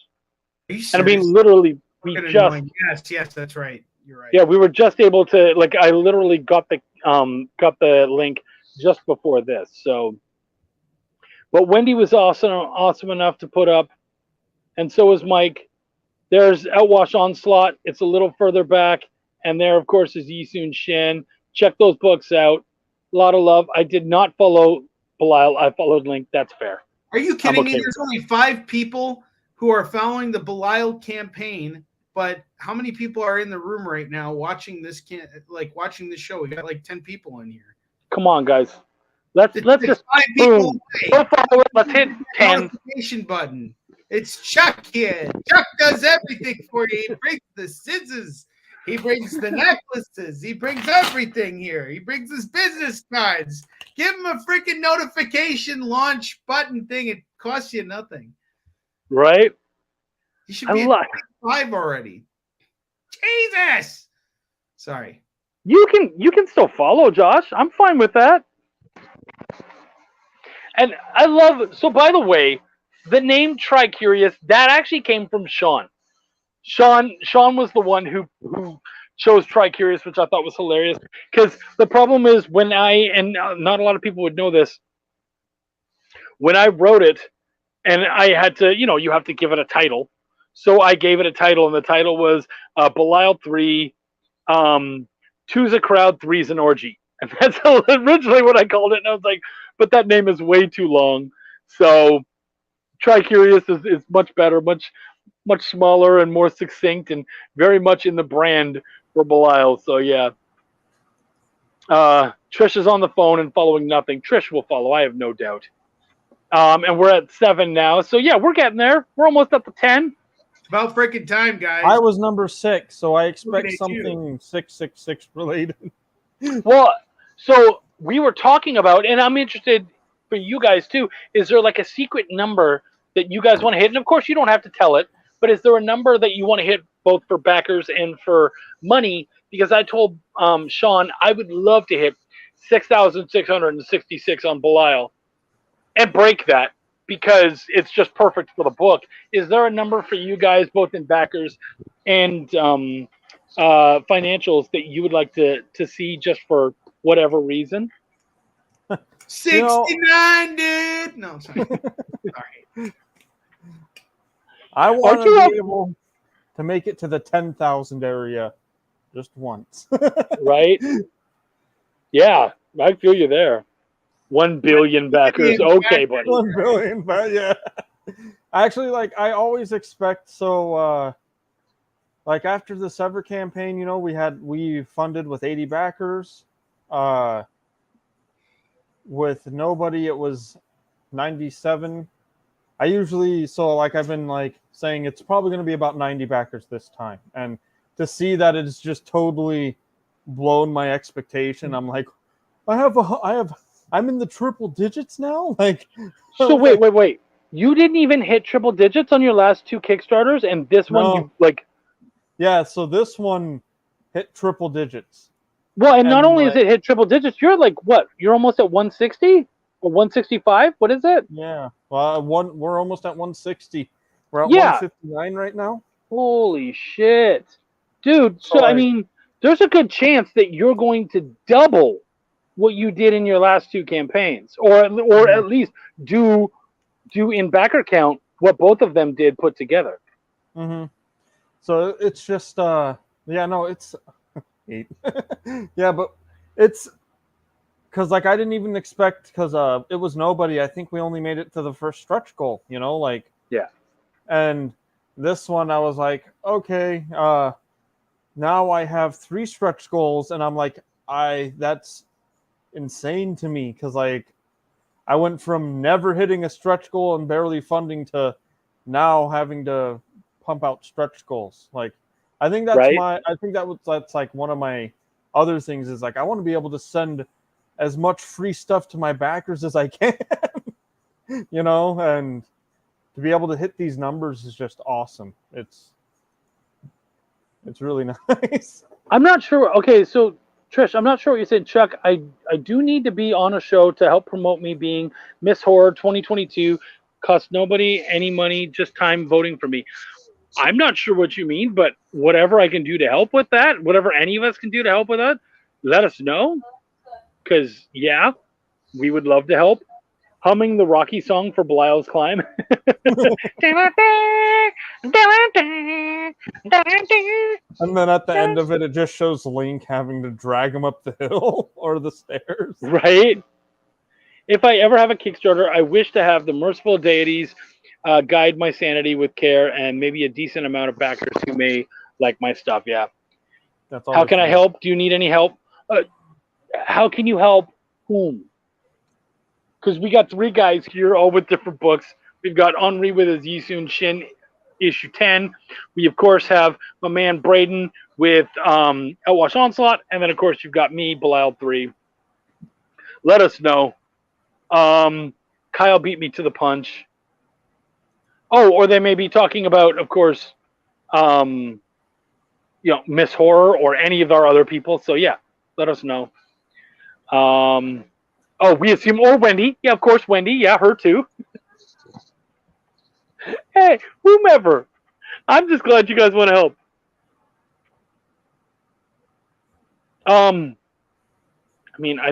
And I mean, literally, yes, that's right. You're right. Yeah, we were just able to I literally got the link just before this. So, but Wendy was awesome enough to put up, and so was Mike. There's Outwash Onslaught. It's a little further back, and there, of course, is Yisun Shin. Check those books out. A lot of love. I did not follow Belial. I followed Link. That's fair. Are you kidding me? There's only 5 people who are following the Belial campaign, but how many people are in the room right now watching this show? We got like 10 people in here. Come on, guys. Let's just 5 people. Go follow it. Let's hit 10. Notification button. It's Chuck here. Chuck does everything for you. He breaks the scissors. He brings the necklaces. He brings everything here. He brings his business cards. Give him a freaking notification launch button thing. It costs you nothing. Right? You should be at 5 already. Jesus. Sorry. You can still follow, Josh. I'm fine with that. And I love, so by the way, the name Tricurious, that actually came from Sean. Sean was the one who chose Tricurious, which I thought was hilarious. Because the problem is when and not a lot of people would know this, when I wrote it, and I had to, you have to give it a title. So I gave it a title, and the title was Belial 3, Two's a Crowd, Three's an Orgy. And that's originally what I called it. And I was like, but that name is way too long. So Tricurious is much better, much smaller and more succinct, and very much in the brand for Belial. So yeah. Trish is on the phone and following nothing. Trish will follow, I have no doubt. And we're at 7 now. So yeah, we're getting there. We're almost up to 10. About freaking time, guys. I was number 6, so I expect something 666 related. Well, so we were talking about, and I'm interested for you guys too, is there like a secret number that you guys want to hit? And of course, you don't have to tell it, but is there a number that you want to hit both for backers and for money? Because I told Sean I would love to hit 6,666 on Belial and break that, because it's just perfect for the book. Is there a number for you guys, both in backers and financials, that you would like to see just for whatever reason? 69, dude. No, sorry. Sorry. I want to be able to make it to the 10,000 area just once. Right? Yeah, I feel you there. 1 billion backers. Okay, buddy. 1 billion, but yeah. Actually, I always expect, so after the Sever campaign, we funded with 80 backers. With nobody, it was 97. I usually, I've been saying it's probably going to be about 90 backers this time. And to see that it's just totally blown my expectation, I'm like, I'm in the triple digits now. So wait. You didn't even hit triple digits on your last 2 Kickstarters, and this one Yeah, so this one hit triple digits. Well, and not only is it hit triple digits, you're what? You're almost at 160 or 165. What is it? Yeah, well, we're almost at 160. We're at 159 right now. Holy shit, dude! So I mean, there's a good chance that you're going to double what you did in your last 2 campaigns, or at least do in backer count what both of them did put together. Mm-hmm. So it's just it's 8. Yeah, but it's because I didn't even expect, because it was nobody. I think we only made it to the first stretch goal. Yeah. And this one, I was like, okay, now I have 3 stretch goals, and I'm like, that's insane to me, because I went from never hitting a stretch goal and barely funding to now having to pump out stretch goals. I think that's right. that's one of my other things is I want to be able to send as much free stuff to my backers as I can, and to be able to hit these numbers is just awesome. It's really nice. I'm not sure. Okay, so Trish, I'm not sure what you said, Chuck. I do need to be on a show to help promote me being Miss Horror 2022. Cost nobody any money, just time voting for me. I'm not sure what you mean, but whatever I can do to help with that, whatever any of us can do to help with that, let us know. Because, we would love to help. Humming the Rocky song for Belial's Climb. And then at the end of it, it just shows Link having to drag him up the hill or the stairs. Right? If I ever have a Kickstarter, I wish to have the merciful deities guide my sanity with care, and maybe a decent amount of backers who may like my stuff. Yeah. How can I help? Do you need any help? How can you help whom? Because we got 3 guys here, all with different books. We've got Henri with his Yisun Shin issue 10. We, of course, have my man Braden with Outwash Onslaught, and then of course you've got me, Belial 3. Let us know. Kyle beat me to the punch. Oh, or they may be talking about, of course, Miss Horror or any of our other people. So yeah, let us know. We assume, or Wendy. Yeah, of course, Wendy. Yeah, her too. Hey, whomever. I'm just glad you guys want to help. I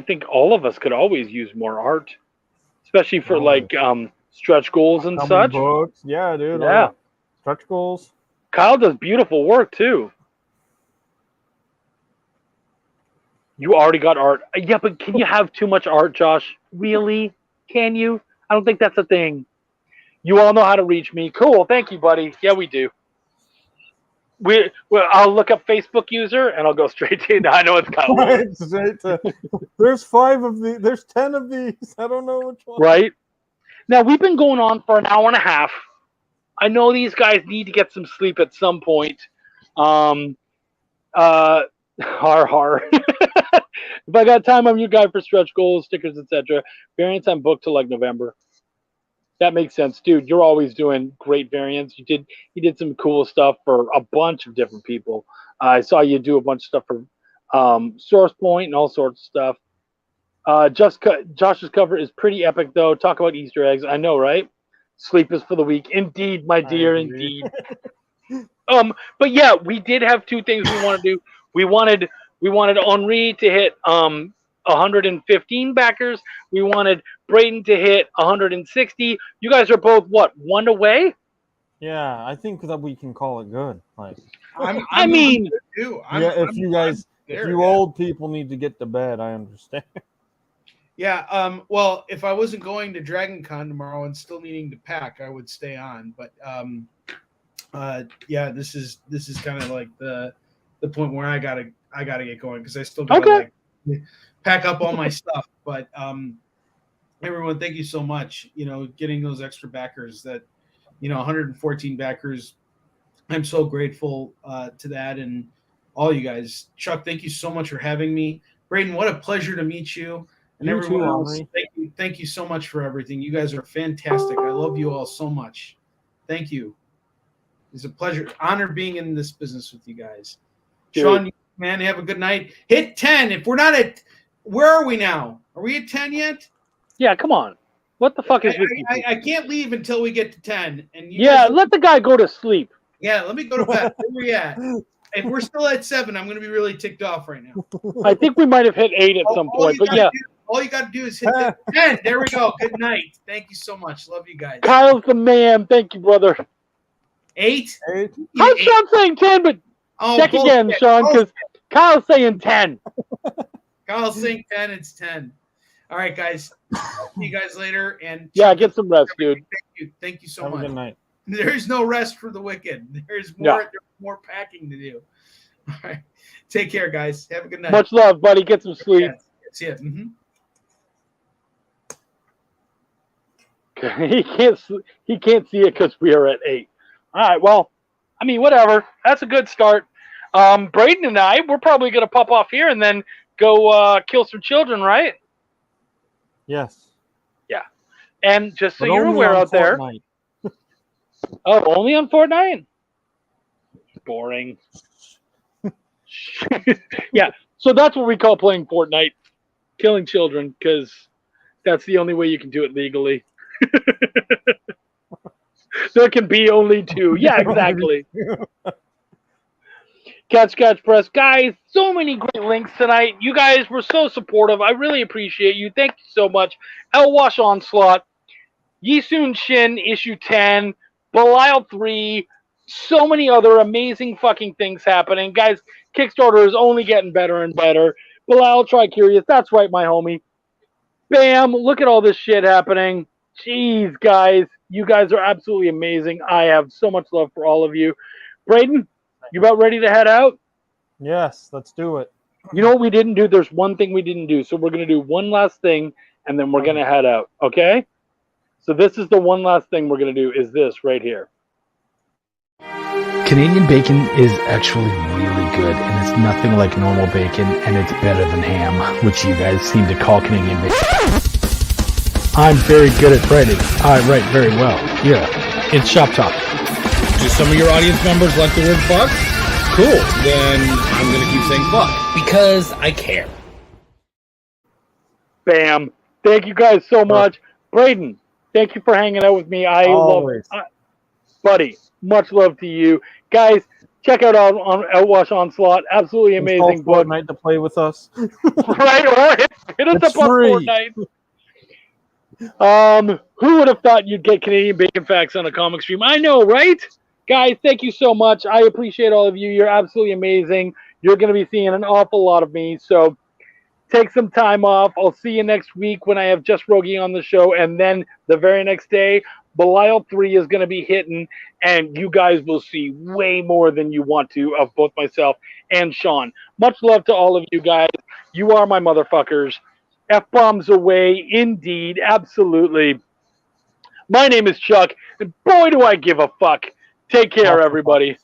think all of us could always use more art, especially for stretch goals and such. Books. Yeah, dude. Yeah. Stretch goals. Kyle does beautiful work too. You already got art. Yeah, but can you have too much art, Josh? Really? Can you? I don't think that's a thing. You all know how to reach me. Cool. Thank you, buddy. Yeah, we do. I'll look up Facebook user and I'll go straight to it. I know it's Kyle. Right, there's 5 of these. There's 10 of these. I don't know which one. Right. Now we've been going on for an hour and a half. I know these guys need to get some sleep at some point. Har. If I got time, I'm your guy for stretch goals, stickers, etc. Variants I'm booked till like November. That makes sense, dude. You're always doing great variants. You did some cool stuff for a bunch of different people. I saw you do a bunch of stuff for Source Point and all sorts of stuff. Josh's cover is pretty epic, though. Talk about Easter eggs. I know, right? Sleep is for the weak. Indeed, my dear, indeed. But yeah, we did have 2 things we want to do. We wanted Henri to hit 115 backers. We wanted Braden to hit 160. You guys are both what, 1 away? Yeah, I think that we can call it good. Like, if you old people need to get to bed, I understand. Yeah. Well, if I wasn't going to Dragon Con tomorrow and still needing to pack, I would stay on. But this is kind of like the point where I gotta get going because I still gotta pack up all my stuff. But everyone, thank you so much. Getting those extra backers, that 114 backers. I'm so grateful to that and all you guys. Chuck, thank you so much for having me. Braden, what a pleasure to meet you. And you everyone too, else, thank you so much for everything. You guys are fantastic. I love you all so much. Thank you. It's a pleasure, honor being in this business with you guys. Dude. Sean, man, have a good night. Hit 10. If we're not at, where are we now? Are we at 10 yet? Yeah, come on. What the fuck is with you? I can't leave until we get to 10. And let the guy go to sleep. Yeah, let me go to bed. Where we at? If we're still at 7, I'm going to be really ticked off right now. I think we might have hit 8 at some point, but yeah. All you got to do is hit 10. There we go. Good night. Thank you so much. Love you guys. Kyle's the man. Thank you, brother. 8? How's Sean saying 10, but check again, Sean, because Kyle's saying 10. Kyle's saying 10. It's 10. All right, guys. See you guys later. And get some rest, dude. Thank you so Have much. a good night. There's no rest for the wicked. There's more packing to do. All right. Take care, guys. Have a good night. Much love, buddy. Get some sleep. See it. Mm-hmm. He can't see it because we are at 8. All right, well, whatever. That's a good start. Braden and I, we're probably going to pop off here and then go kill some children, right? Yes. Yeah. And just so you're aware out there. Oh, only on Fortnite? Boring. Yeah, so that's what we call playing Fortnite. Killing children, because that's the only way you can do it legally. There can be only 2. Yeah, exactly. Catch, press. Guys, so many great links tonight. You guys were so supportive. I really appreciate you. Thank you so much. Elwash Onslaught, Yisun Shin, issue 10, Belial 3, so many other amazing fucking things happening. Guys, Kickstarter is only getting better and better. Belial Tricurious, that's right, my homie. Bam, look at all this shit happening. Jeez, guys. You guys are absolutely amazing. I have so much love for all of you. Braden, you about ready to head out? Yes, let's do it. You know what we didn't do? There's one thing we didn't do. So we're going to do one last thing, and then we're going to head out. Okay? So this is the one last thing we're going to do is this right here. Canadian bacon is actually really good, and it's nothing like normal bacon, and it's better than ham, which you guys seem to call Canadian bacon. I'm very good at writing. I write very well. Yeah, it's Shop Talk. Do some of your audience members like the word fuck? Cool. Then I'm going to keep saying fuck because I care. Bam. Thank you guys so much. Braden, thank you for hanging out with me. I Always. love buddy, much love to you. Guys, check out Outwash Onslaught. Absolutely amazing book. Fortnite to play with us. Right, or hit us It's up on free. Fortnite. Who would have thought you'd get Canadian Bacon Facts on a comic stream? I know, right? Guys, thank you so much. I appreciate all of you. You're absolutely amazing. You're going to be seeing an awful lot of me, so take some time off. I'll see you next week when I have Just Rogie on the show, and then the very next day, Belial 3 is going to be hitting, and you guys will see way more than you want to of both myself and Sean. Much love to all of you guys. You are my motherfuckers. F-bombs away, indeed, absolutely. My name is Chuck, and boy, do I give a fuck. Take care, everybody.